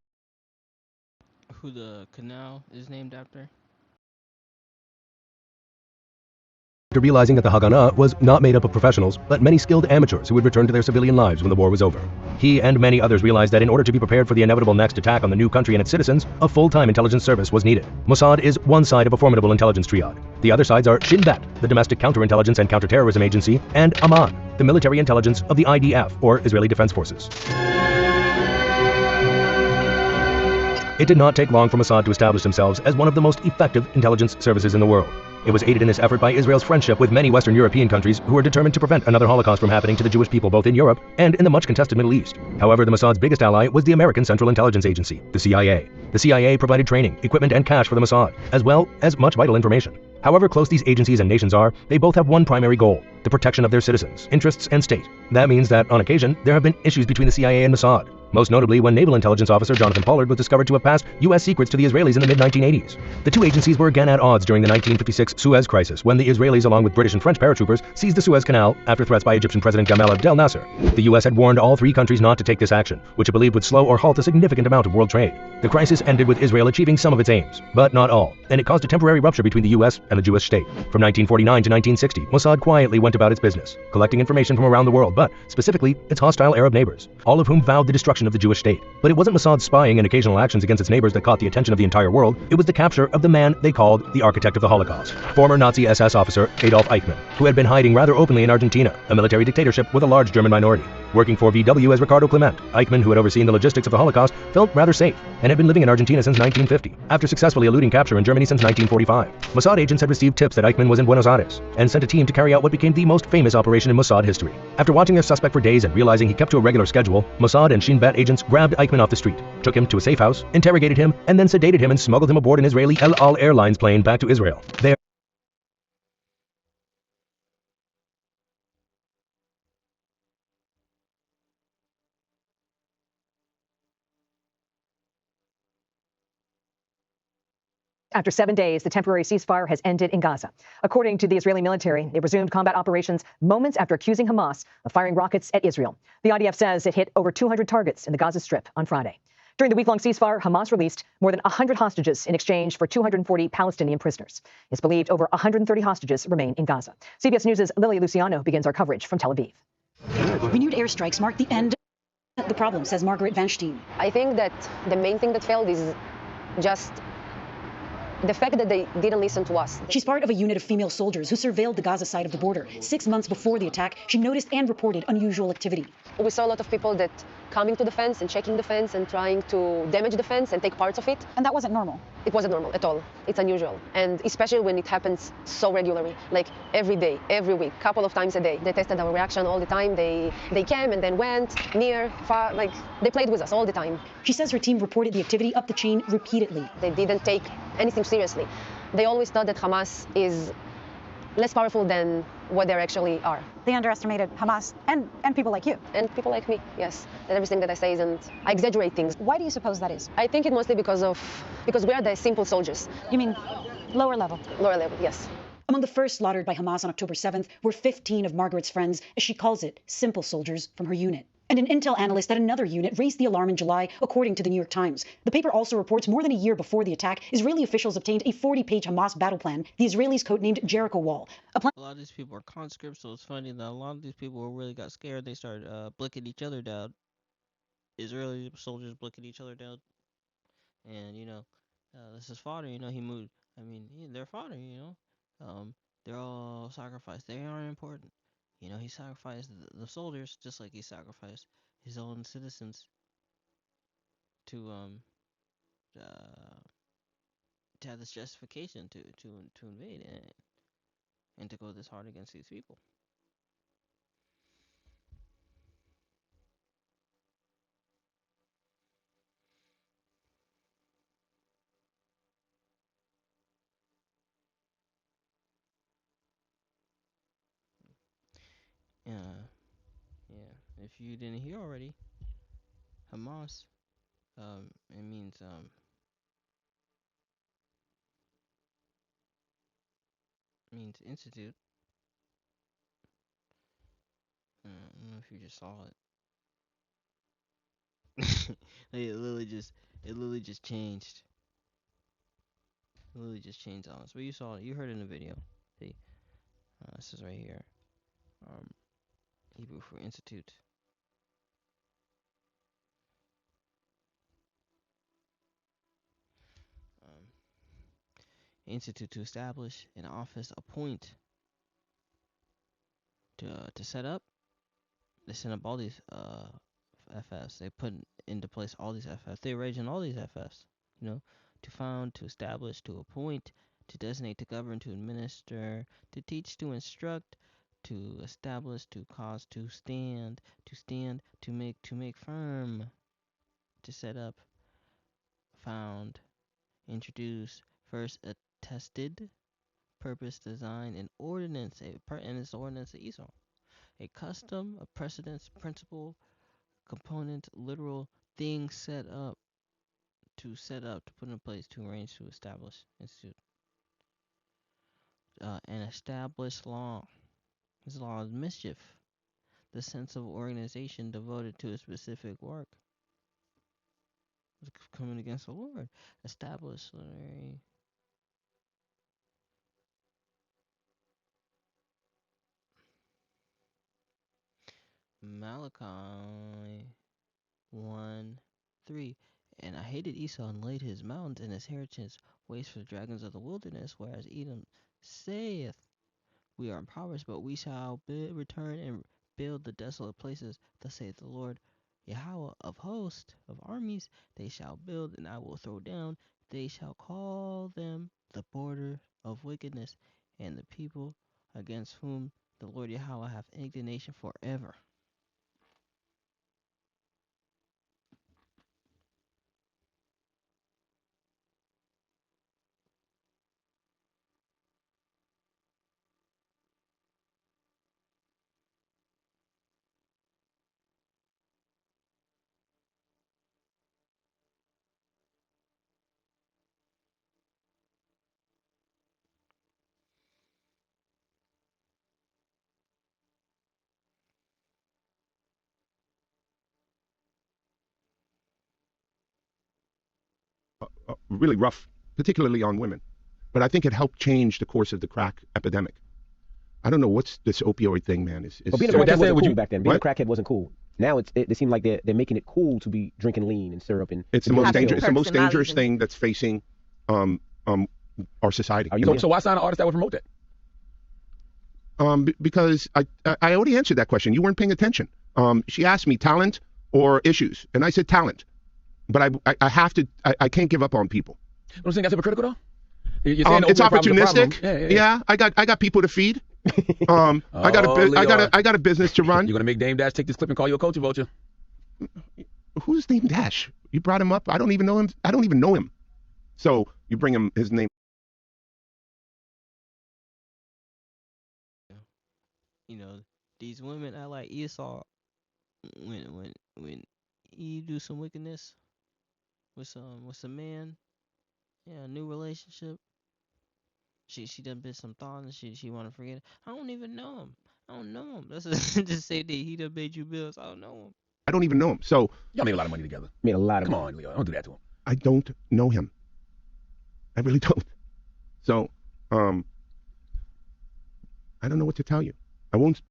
Who the canal is named after? After realizing that the Haganah was not made up of professionals, but many skilled amateurs who would return to their civilian lives when the war was over. He and many others realized that in order to be prepared for the inevitable next attack on the new country and its citizens, a full-time intelligence service was needed. Mossad is one side of a formidable intelligence triad. The other sides are Shin Bet, the domestic counterintelligence and counterterrorism agency, and Aman, the military intelligence of the IDF, or Israeli Defense Forces. It did not take long for Mossad to establish themselves as one of the most effective intelligence services in the world. It was aided in this effort by Israel's friendship with many Western European countries who were determined to prevent another Holocaust from happening to the Jewish people both in Europe and in the much contested Middle East. However, the Mossad's biggest ally was the American Central Intelligence Agency, the CIA. The CIA provided training, equipment, and cash for the Mossad, as well as much vital information. However close these agencies and nations are, they both have one primary goal: the protection of their citizens, interests, and state. That means that, on occasion, there have been issues between the CIA and Mossad. Most notably when Naval Intelligence Officer Jonathan Pollard was discovered to have passed U.S. secrets to the Israelis in the mid-1980s. The two agencies were again at odds during the 1956 Suez Crisis, when the Israelis, along with British and French paratroopers, seized the Suez Canal after threats by Egyptian President Gamal Abdel Nasser. The U.S. had warned all three countries not to take this action, which it believed would slow or halt a significant amount of world trade. The crisis ended with Israel achieving some of its aims, but not all, and it caused a temporary rupture between the U.S. and the Jewish state. From 1949 to 1960, Mossad quietly went about its business, collecting information from around the world, but specifically its hostile Arab neighbors, all of whom vowed the destruction of the Jewish state. But it wasn't Mossad's spying and occasional actions against its neighbors that caught the attention of the entire world. It was the capture of the man they called the architect of the Holocaust, former Nazi SS officer Adolf Eichmann, who had been hiding rather openly in Argentina, a military dictatorship with a large German minority. Working for VW as Ricardo Clement, Eichmann, who had overseen the logistics of the Holocaust, felt rather safe and had been living in Argentina since 1950, after successfully eluding capture in Germany since 1945. Mossad agents had received tips that Eichmann was in Buenos Aires and sent a team to carry out what became the most famous operation in Mossad history. After watching their suspect for days and realizing he kept to a regular schedule, Mossad and Shin Bet agents grabbed Eichmann off the street, took him to a safe house, interrogated him, and then sedated him and smuggled him aboard an Israeli El Al Airlines plane back to Israel. There, After 7 days, the temporary ceasefire has ended in Gaza. According to the Israeli military, it resumed combat operations moments after accusing Hamas of firing rockets at Israel. The IDF says it hit over 200 targets in the Gaza Strip on Friday. During the week-long ceasefire, Hamas released more than 100 hostages in exchange for 240 Palestinian prisoners. It's believed over 130 hostages remain in Gaza. CBS News' Lily Luciano begins our coverage from Tel Aviv. Renewed airstrikes mark the end of the problem, says Margaret Vanstein. I think that the main thing that failed is just the fact that they didn't listen to us. She's part of a unit of female soldiers who surveilled the Gaza side of the border. 6 months before the attack, she noticed and reported unusual activity. We saw a lot of people that coming to the fence and checking the fence and trying to damage the fence and take parts of it. And that wasn't normal? It wasn't normal at all. It's unusual. And especially when it happens so regularly, like every day, every week, couple of times a day. They tested our reaction all the time. They came and then went near, far, like they played with us all the time. She says her team reported the activity up the chain repeatedly. They didn't take anything seriously. They always thought that Hamas is less powerful than what they actually are. They underestimated Hamas and people like you. And people like me, yes. And everything that I say isn't, I exaggerate things. Why do you suppose that is? I think it mostly because we are the simple soldiers. You mean lower level? Lower level, yes. Among the first slaughtered by Hamas on October 7th were 15 of Margaret's friends, as she calls it, simple soldiers from her unit. and an intel analyst at another unit raised the alarm in July, according to the New York Times. The paper also reports more than a year before the attack, Israeli officials obtained a 40-page Hamas battle plan, the Israelis codenamed Jericho Wall. A lot of these people are conscripts, so it's funny that a lot of these people who really got scared, they started blicking each other down. Israeli soldiers blicking each other down. And, this is fodder, he moved. I mean, they're fodder, they're all sacrificed. They aren't important. He sacrificed the soldiers just like he sacrificed his own citizens to have this justification to invade and to go this hard against these people. Yeah. If you didn't hear already, Hamas, it means institute. I don't know if you just saw it. it literally just changed. It literally just changed on us. But you saw it. You heard it in the video. See, this is right here. Hebrew for institute. Institute to establish an office, appoint to set up. They set up all these FS. They put into place all these FS. They arranged all these FS. To found, to establish, to appoint, to designate, to govern, to administer, to teach, to instruct, to establish, to cause, to stand, to make firm, to set up, found, introduce, first attested, purpose, design, and ordinance, and it's the ordinance of Esau. A custom, a precedence, principle, component, literal thing set up, to put in place, to arrange, to establish, institute. An established law. This law is mischief. The sense of organization devoted to a specific work. It's coming against the Lord. Established. Malachi 1:3. And I hated Esau and laid his mountains and his inheritance waste for the dragons of the wilderness, whereas Edom saith, we are impoverished, but we shall return and build the desolate places. Thus saith the Lord Yahweh of hosts, of armies. They shall build, and I will throw down. They shall call them the border of wickedness, and the people against whom the Lord Yahweh hath indignation forever. Really rough, particularly on women. But I think it helped change the course of the crack epidemic. I don't know what's this opioid thing, man. But being a crackhead wasn't cool back then. Being a crackhead wasn't cool. Now it seems like they're making it cool to be drinking lean and syrup and. It's the most dangerous. It's the most dangerous thing that's facing our society. So why sign an artist that would promote that? Because I already answered that question. You weren't paying attention. She asked me talent or issues, and I said talent. But I have to. I can't give up on people. You don't think that's hypocritical though? It's opportunistic. Yeah, I got people to feed. I got a business to run. You're gonna make Dame Dash take this clip and call you a culture vulture. Who's Dame Dash? You brought him up. I don't even know him. I don't even know him. So you bring him his name. These women I like Esau when you do some wickedness with some man, a new relationship. She done bit some thought and she want to forget it. I don't even know him. I don't know him. That's just say that he done made you bills. I don't know him. I don't even know him. So Y'all made a lot of money together. Made a lot of Come money. on, Leo. Don't do that to him. I don't know him. I really don't. So, I don't know what to tell you. I won't.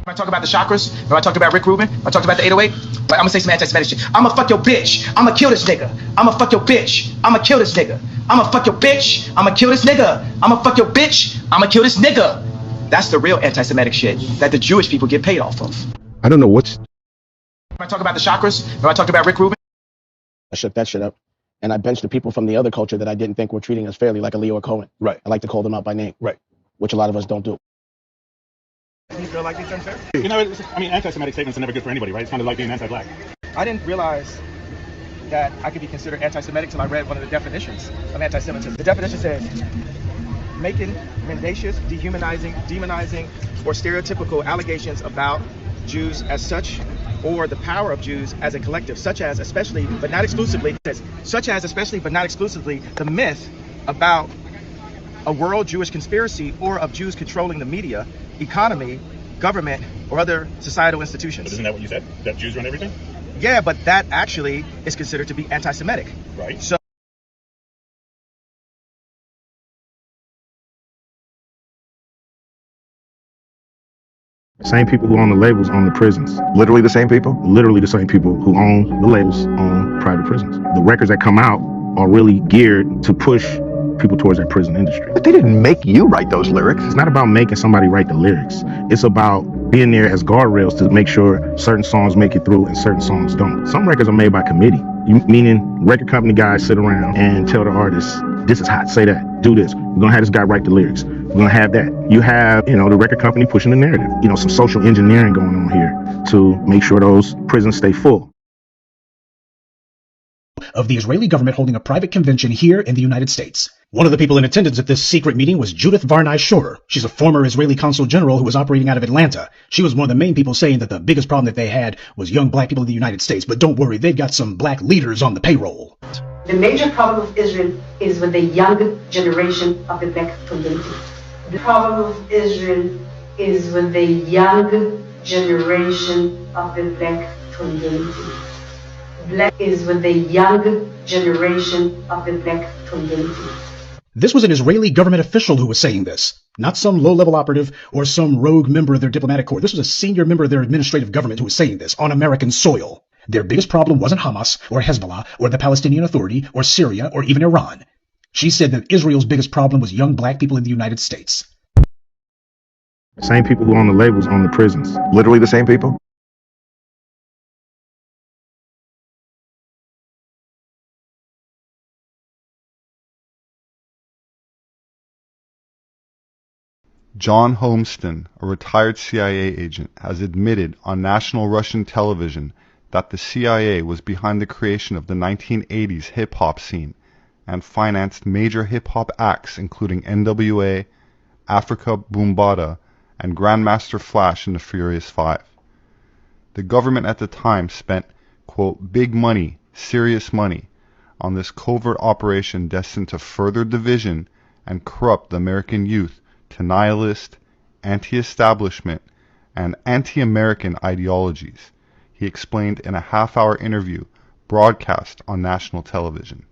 When I talk about the chakras, when I talk about Rick Rubin, when I talk about the 808, but I'm gonna say some anti-Semitic shit. I'ma fuck your bitch. I'ma kill this nigga. I'ma fuck your bitch. I'ma kill this nigga. I'ma fuck your bitch. I'ma kill this nigga. I'ma fuck your bitch. I'ma kill this nigga. That's the real anti-Semitic shit that the Jewish people get paid off of. I don't know what's. When I talk about the chakras, when I talk about Rick Rubin, I shook that shit up. And I benched the people from the other culture that I didn't think were treating us fairly, like a Leo or Cohen. Right. I like to call them out by name. Right. Which a lot of us don't do. You feel like these terms fair? You know, I mean, anti-Semitic statements are never good for anybody, right? It's kind of like being anti-black. I didn't realize that I could be considered anti-Semitic till I read one of the definitions of anti-Semitism. The definition says, making mendacious, dehumanizing, demonizing, or stereotypical allegations about Jews as such, or the power of Jews as a collective, such as, especially, but not exclusively, such as, especially, but not exclusively, the myth about a world Jewish conspiracy or of Jews controlling the media, economy, government, or other societal institutions. But isn't that what you said? That Jews run everything? Yeah, but that actually is considered to be anti-Semitic. Right. So Same people who own the labels own the prisons. Literally the same people? Literally the same people who own the labels own private prisons. The records that come out are really geared to push people towards that prison industry. But they didn't make you write those lyrics. It's not about making somebody write the lyrics. It's about being there as guardrails to make sure certain songs make it through and certain songs don't. Some records are made by committee, meaning record company guys sit around and tell the artists, this is hot, say that, do this. We're gonna have this guy write the lyrics. We're gonna have that. You have, the record company pushing the narrative. Some social engineering going on here to make sure those prisons stay full. Of the Israeli government holding a private convention here in the United States. One of the people in attendance at this secret meeting was Judith Varnai Shorer. She's a former Israeli consul general who was operating out of Atlanta. She was one of the main people saying that the biggest problem that they had was young black people in the United States. But don't worry, they've got some black leaders on the payroll. The major problem of Israel is with the young generation of the black community. The problem of Israel is with the young generation of the black community. Black is with the young generation of the black community. This was an Israeli government official who was saying this, not some low-level operative or some rogue member of their diplomatic corps. This was a senior member of their administrative government who was saying this on American soil. Their biggest problem wasn't Hamas or Hezbollah or the Palestinian Authority or Syria or even Iran. She said that Israel's biggest problem was young black people in the United States. Same people who own the labels own the prisons. Literally the same people? John Homston, a retired CIA agent, has admitted on national Russian television that the CIA was behind the creation of the 1980s hip-hop scene and financed major hip-hop acts including NWA, Africa Boombata, and Grandmaster Flash and the Furious Five. The government at the time spent, quote, big money, serious money, on this covert operation destined to further division and corrupt the American youth to nihilist, anti-establishment, and anti-American ideologies, he explained in a half-hour interview broadcast on national television.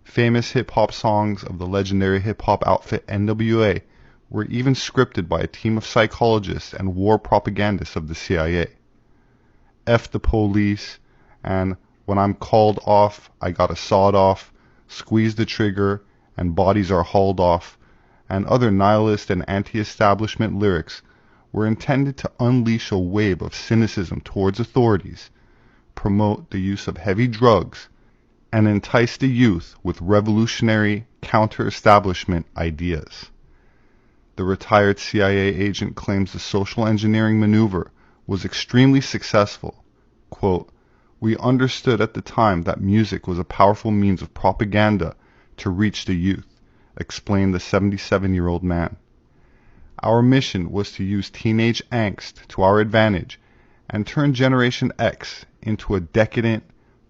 Famous hip-hop songs of the legendary hip-hop outfit NWA were even scripted by a team of psychologists and war propagandists of the CIA. F the police, and when I'm called off, I got a sawed off, squeeze the trigger, and bodies are hauled off, and other nihilist and anti-establishment lyrics were intended to unleash a wave of cynicism towards authorities, promote the use of heavy drugs, and entice the youth with revolutionary counter-establishment ideas. The retired CIA agent claims the social engineering maneuver was extremely successful. Quote, we understood at the time that music was a powerful means of propaganda to reach the youth, explained the 77-year-old man. Our mission was to use teenage angst to our advantage and turn Generation X into a decadent,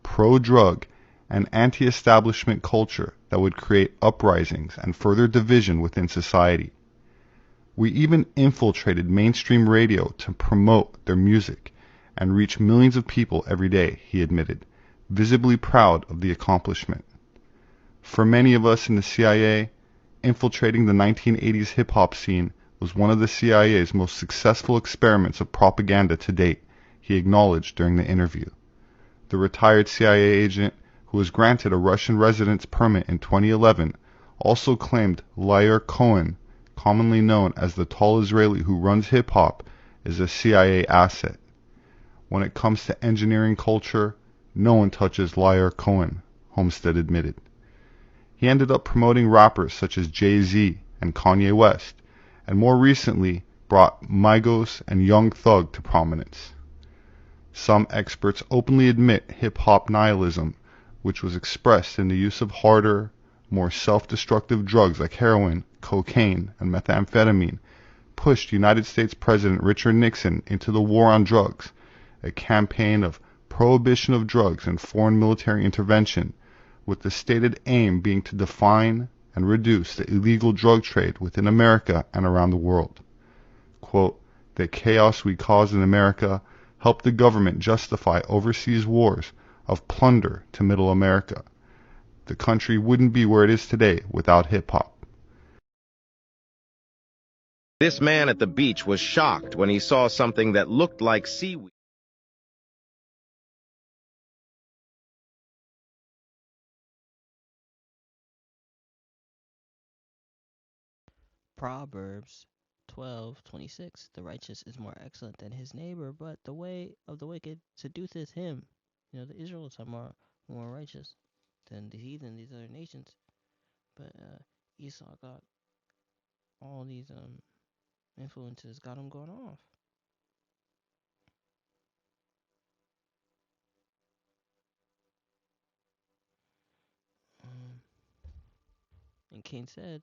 pro-drug, and anti-establishment culture that would create uprisings and further division within society. We even infiltrated mainstream radio to promote their music and reach millions of people every day, he admitted, visibly proud of the accomplishment. For many of us in the CIA, infiltrating the 1980s hip-hop scene was one of the CIA's most successful experiments of propaganda to date, he acknowledged during the interview. The retired CIA agent, who was granted a Russian residence permit in 2011, also claimed Lior Cohen, commonly known as the tall Israeli who runs hip-hop, is a CIA asset. When it comes to engineering culture, no one touches Lior Cohen, Homestead admitted. He ended up promoting rappers such as Jay-Z and Kanye West, and more recently brought Migos and Young Thug to prominence. Some experts openly admit hip-hop nihilism, which was expressed in the use of harder, more self-destructive drugs like heroin, cocaine, and methamphetamine, pushed United States President Richard Nixon into the war on drugs, a campaign of prohibition of drugs and foreign military intervention, with the stated aim being to define and reduce the illegal drug trade within America and around the world. Quote, "The chaos we caused in America helped the government justify overseas wars of plunder to Middle America. The country wouldn't be where it is today without hip-hop." This man at the beach was shocked when he saw something that looked like seaweed. Proverbs 12:26. The righteous is more excellent than his neighbor, but the way of the wicked seduceth him. The Israelites are more righteous than the heathen, these other nations. But Esau got all these influences, got him going off. And Cain said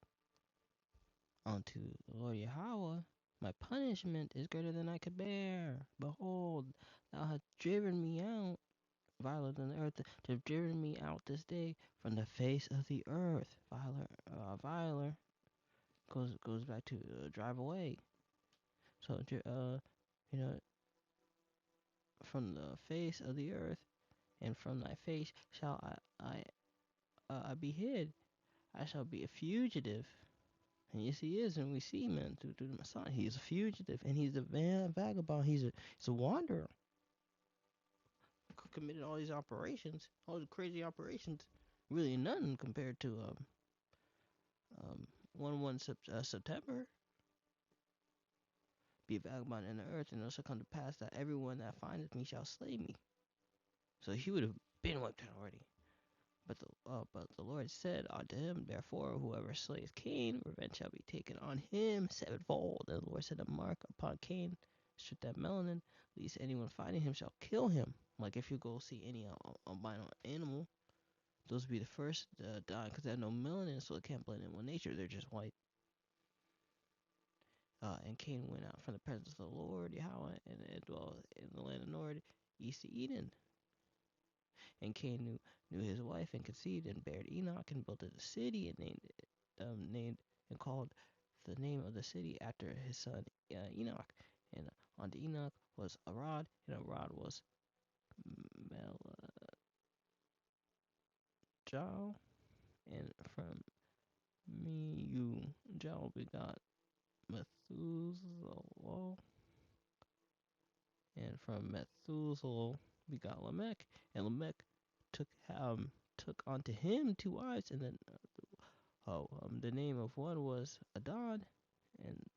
unto the Lord Yahweh, my punishment is greater than I could bear. Behold, thou hast driven me out, viler than the earth, to have driven me out this day from the face of the earth. Viler goes back to drive away. So from the face of the earth, and from thy face shall I be hid. I shall be a fugitive. And yes, he is, and we see, man, through the Messiah, he is a fugitive, and he's a vagabond. He's a wanderer. Committed all these operations, all the crazy operations, really nothing compared to 1 September. Be a vagabond in the earth, and it shall come to pass that everyone that findeth me shall slay me. So he would have been wiped out already. But the Lord said unto him, therefore, whoever slays Cain, revenge shall be taken on him sevenfold. And the Lord set a mark upon Cain, strip that melanin, lest anyone finding him shall kill him. Like if you go see any albino animal, those will be the first to die because they have no melanin, so they can't blend in with nature. They're just white. And Cain went out from the presence of the Lord Yahweh, and dwelt in the land of Nord, east of Eden. And Cain knew his wife, and conceived, and bare Enoch, and built a city, and named and called the name of the city after his son Enoch. And unto Enoch was Arad, and Arad was Meljal, and from Meujal begot Methuselah, and from Methuselah begot Lamech, and Lamech took unto him 2 wives, and then the name of one was Adad, and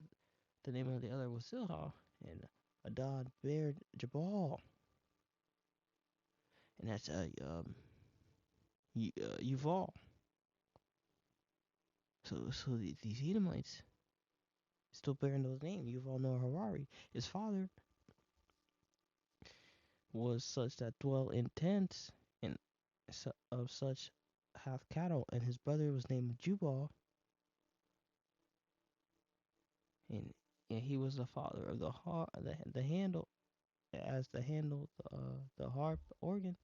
the name of the other was Zilha, and Adad bare Jabal, and that's Yuval. So these Edomites still bearing those names. Yuval Noah Harari. His father was such that dwell in tents, and of such hath cattle, and his brother was named Jubal, and he was the father of the handle, as the handle the harp organ,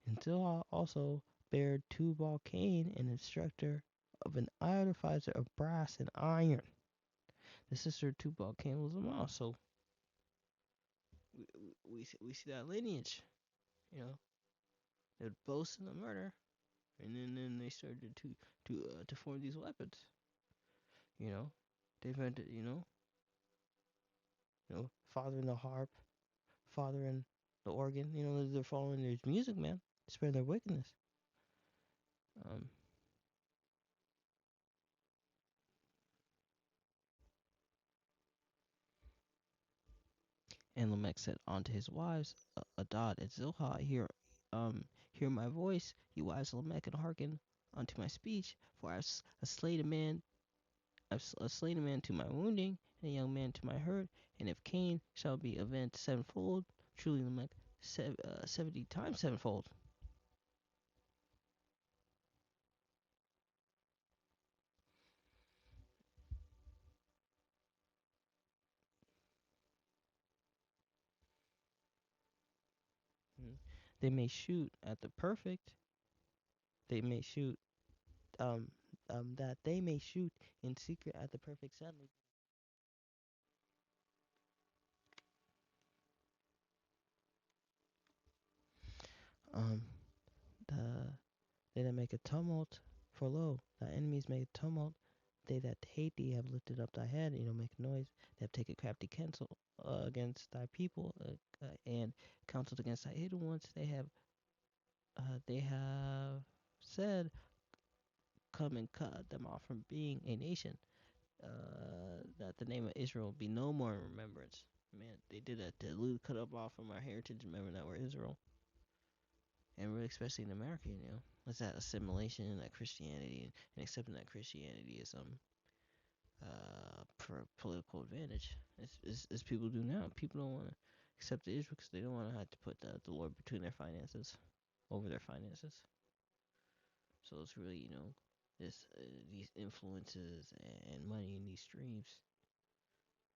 and Zilha also bare Tubal Cain, an instructor of an artificer of brass and iron. The sister of Tubal Cain was a mouse. So we see that lineage. You know, they would boast in the murder, and then they started to form these weapons. You know, they invented father in the harp, father in the organ. You know, they're following their music, man. Spread their wickedness. And Lamech said unto his wives, Adad and Zilha, hear my voice, ye wives of Lamech, and hearken unto my speech, for I have slain a man. I've slain a man to my wounding, and a young man to my hurt. And if Cain shall be avenged sevenfold, truly Lamech 70 times sevenfold. They may shoot at the perfect. They may shoot that they may shoot in secret at the perfect suddenly. The They that make a tumult, for lo, thy enemies make a tumult. They that hate thee have lifted up thy head, make noise. They have taken crafty counsel against thy people, and counseled against thy hidden ones. They have said, come and cut them off from being a nation, that the name of Israel be no more in remembrance. Man, they did that to literally cut up off from our heritage, remember that we're Israel. And really, especially in America, it's that assimilation, that Christianity, and accepting that Christianity is for political advantage, as people do now. People don't want to accept Israel because they don't want to have to put the Lord between their finances, over their finances. So it's really, these influences and money in these streams,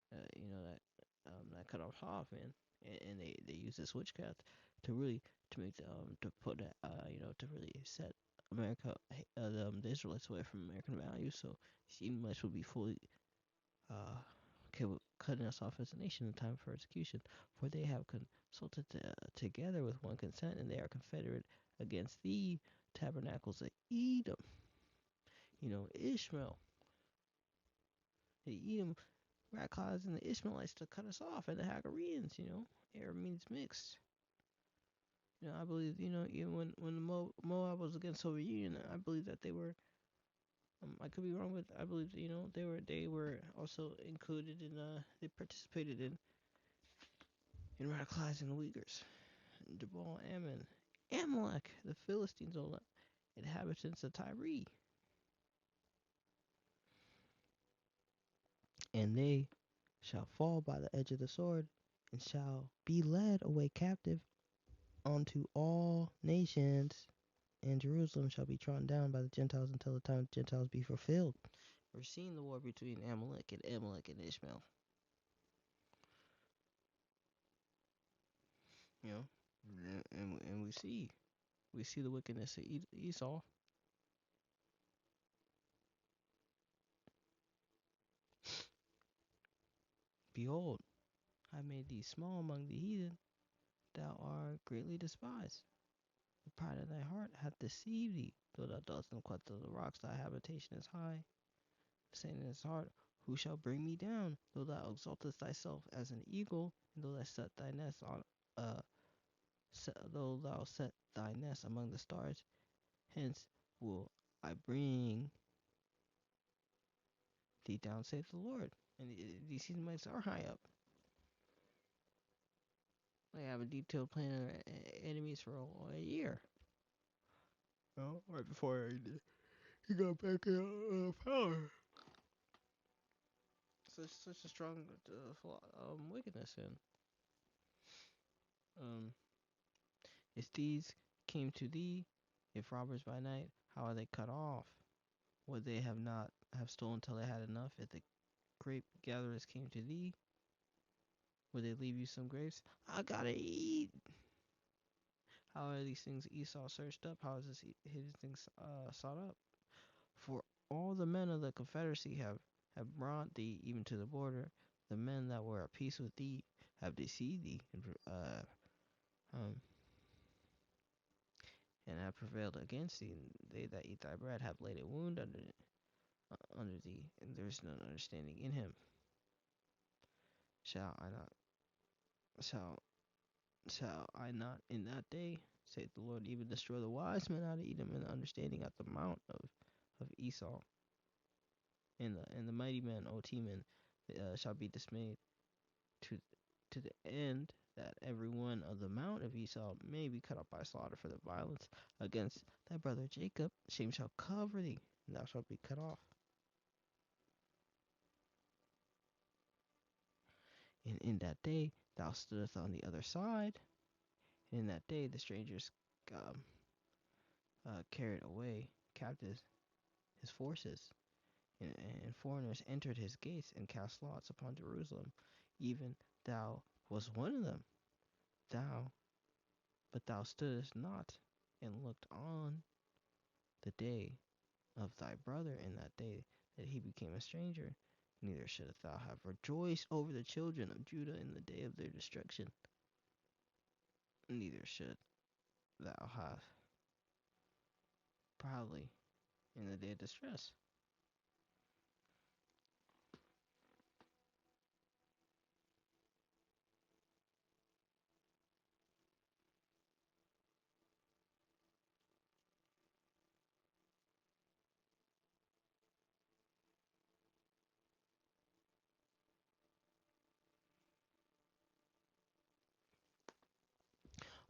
that cut off, man. And they use this witchcraft to really make to put to really set America, the Israelites away from American values. So the Edomites will be fully cutting us off as a nation in time of persecution, for they have consulted together with one consent, and they are confederate against the tabernacles of Edom. Ishmael. The Edom radicalizing the Ishmaelites to cut us off, and the Hagareans, Arab means mixed. I believe, even when the Moab was against Soviet Union, I believe that they were, I could be wrong, but I believe, they were also included in, they participated in radicalizing the Uyghurs, Jabal Ammon, Amalek, the Philistines, all the inhabitants of Tyre. And they shall fall by the edge of the sword, and shall be led away captive unto all nations, and Jerusalem shall be trodden down by the Gentiles until the time of the Gentiles be fulfilled. We're seeing the war between Amalek and Ishmael. And we see the wickedness of Esau. Behold, I made thee small among the heathen, thou art greatly despised. The pride of thy heart hath deceived thee, though thou dost in clefts of the rocks, thy habitation is high. Saying in his heart, who shall bring me down? Though thou exaltest thyself as an eagle, and though thou set thy nest though thou set thy nest among the stars, hence will I bring thee down, saith the Lord. And these Edomites are high up. They have a detailed plan of their enemies for a year. Right before he got back in power. Such a strong wickedness in. If these came to thee, if robbers by night, how are they cut off? Would they not have stolen till they had enough? If the grape gatherers came to thee, would they leave you some grapes? I gotta eat. How are these things Esau searched up? How is this hidden thing sought up? For all the men of the confederacy have brought thee even to the border. The men that were at peace with thee have deceived thee, and have prevailed against thee. And they that eat thy bread have laid a wound under thee, and there is none understanding in him. Shall I not in that day, saith the Lord, even destroy the wise men out of Edom, and the understanding at the mount of Esau, and the mighty men, O Teman, shall be dismayed, to the end that every one of the mount of Esau may be cut off by slaughter for the violence against thy brother Jacob. Shame shall cover thee, and thou shalt be cut off. And in that day thou stoodest on the other side. And in that day the strangers carried away captives his forces, and foreigners entered his gates and cast lots upon Jerusalem. Even thou was one of them, but thou stoodest not, and looked on the day of thy brother, in that day that he became a stranger. Neither shouldst thou have rejoiced over the children of Judah in the day of their destruction. Neither should thou have proudly in the day of distress.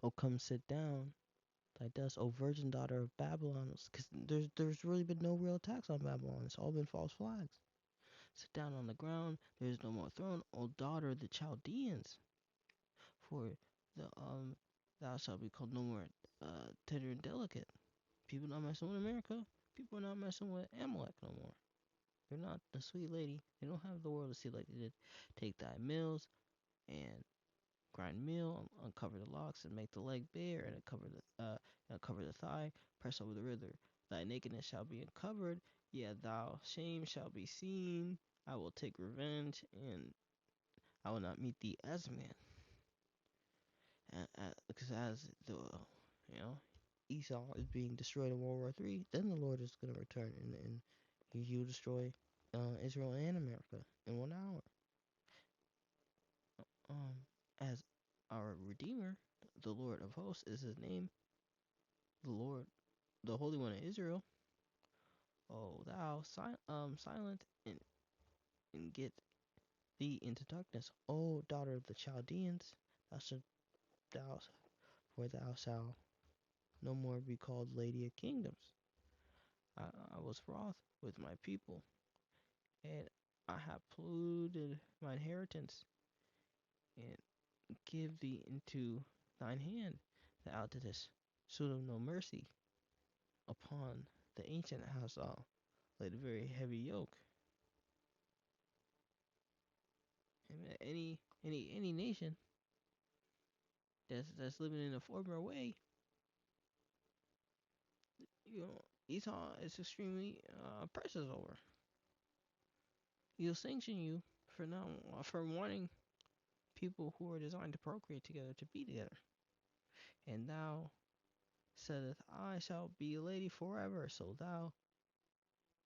O come sit down, thy dust, O virgin daughter of Babylon, because there's really been no real attacks on Babylon. It's all been false flags. Sit down on the ground, there is no more throne, O daughter of the Chaldeans. For thou shalt be called no more tender and delicate. People not messing with America. People are not messing with Amalek no more. They're not the sweet lady. They don't have the world to see like they did. Take thy mills and grind meal, uncover the locks, and make the leg bare, and uncover the thigh. Press over the river. Thy nakedness shall be uncovered. Yeah, thou shame shall be seen. I will take revenge, and I will not meet thee as a man. Because as the Esau is being destroyed in World War III, then the Lord is going to return, and he will destroy Israel and America in 1 hour. As our Redeemer, the Lord of hosts is his name, the Lord, the Holy One of Israel. O thou silent, and get thee into darkness, O daughter of the Chaldeans, for thou shalt no more be called Lady of Kingdoms. I was wroth with my people, and I have polluted my inheritance, and give thee into thine hand. Thou didst show no mercy upon the ancient house, laid a very heavy yoke. And any nation that's living in a former way, Esau is extremely precious over. He'll sanction you for wanting people who are designed to procreate together to be together. And thou saidst, I shall be a lady forever, so thou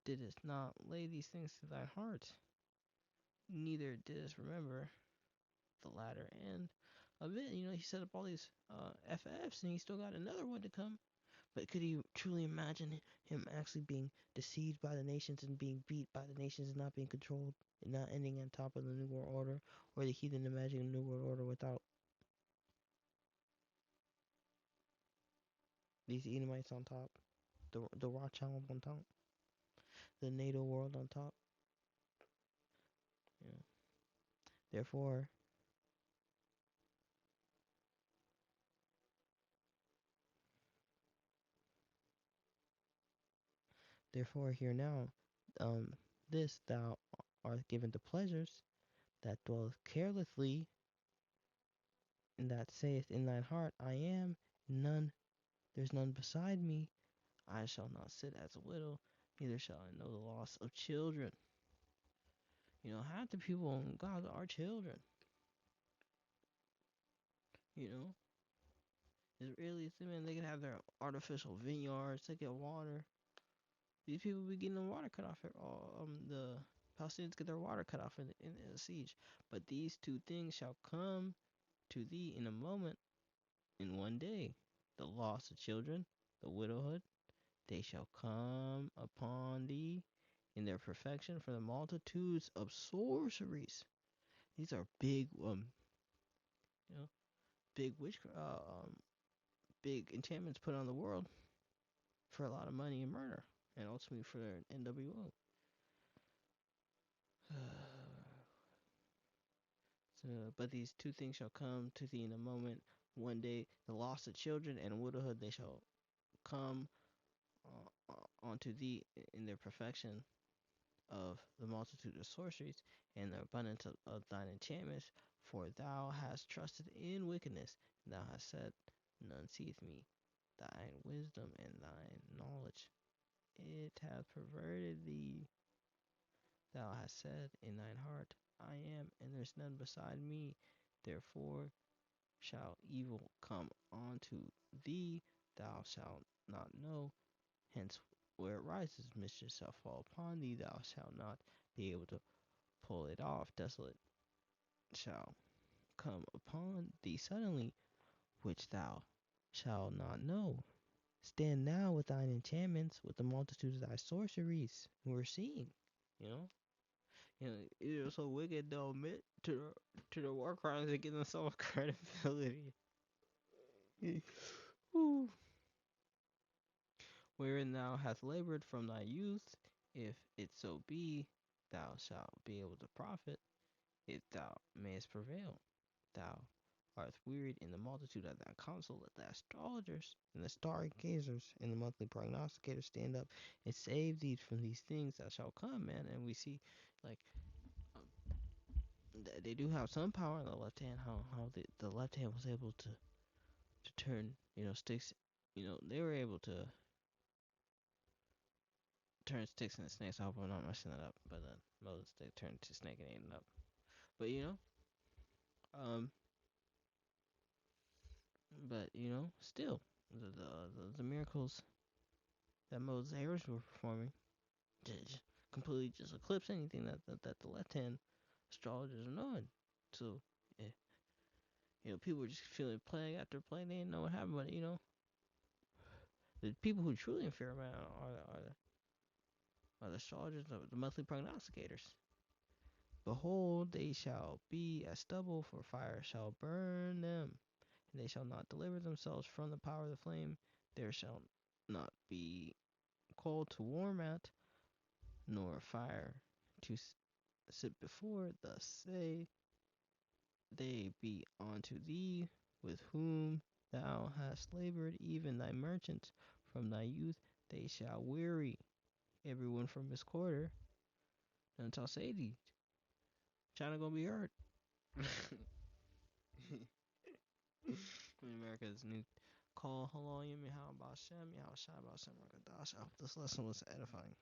didst not lay these things to thine heart, neither didst remember the latter end of it. He set up all these FFs, and he still got another one to come. But could he truly imagine him actually being deceived by the nations and being beat by the nations and not being controlled and not ending on top of the New World Order, or the heathen imagining a New World Order without these Edomites on top, the Rothschild on top, the NATO world on top? Yeah. Therefore, hear now, this thou art given to pleasures, that dwelleth carelessly, and that sayeth in thine heart, I am none, there's none beside me. I shall not sit as a widow, neither shall I know the loss of children. Half the people in God are children. You know, Israelis, man, they can have their artificial vineyards. They get water. These people be getting the water cut off. The Palestinians get their water cut off in the siege. But these two things shall come to thee in a moment, in one day: the loss of children, the widowhood, they shall come upon thee in their perfection, for the multitudes of sorceries. These are big, big big enchantments put on the world for a lot of money and murder, and ultimately for their NWO. But these two things shall come to thee in a moment, one day: the loss of children and widowhood, they shall come onto thee in their perfection of the multitude of sorceries, and the abundance of thine enchantments. For thou hast trusted in wickedness, and thou hast said, none seeth me. Thine wisdom and thine knowledge, it hath perverted thee. Thou hast said in thine heart, I am, and there is none beside me. Therefore shall evil come onto thee, thou shalt not know. Hence, where it rises, mischief shall fall upon thee, thou shalt not be able to pull it off. Desolate shall come upon thee suddenly, which thou shalt not know. Stand now with thine enchantments, with the multitude of thy sorceries. We're seeing, it is so wicked they'll admit to the war crimes and give themselves credibility. Woo. Wherein thou hast labored from thy youth, if it so be, thou shalt be able to profit, if thou mayest prevail. Thou art wearied in the multitude of thy counsel. Let the astrologers and the starry gazers and the monthly prognosticators stand up and save thee from these things that shall come, man. And we see, like, they do have some power on the left hand. How the left hand was able to turn, sticks. They were able to turn sticks into snakes. I hope I'm not messing that up. But then Moses, they turned to snake and ate it up. But still, the miracles that Moses and Aaron were performing completely just eclipse anything that the left hand astrologers are knowing. So, yeah, people were just feeling plague after plague. They didn't know what happened, but the people who truly fear, man, are the astrologers, the monthly prognosticators. Behold, they shall be as stubble, for fire shall burn them, and they shall not deliver themselves from the power of the flame. There shall not be coal to warm at, nor fire to sit before. Thus say they be unto thee, with whom thou hast labored, even thy merchants from thy youth. They shall weary, everyone from his quarter. Until say thee, China gonna be hurt. America's new call. Hello, Yahweh Hashem, Yahweh Shai Hashem, Rakadash. I hope this lesson was edifying.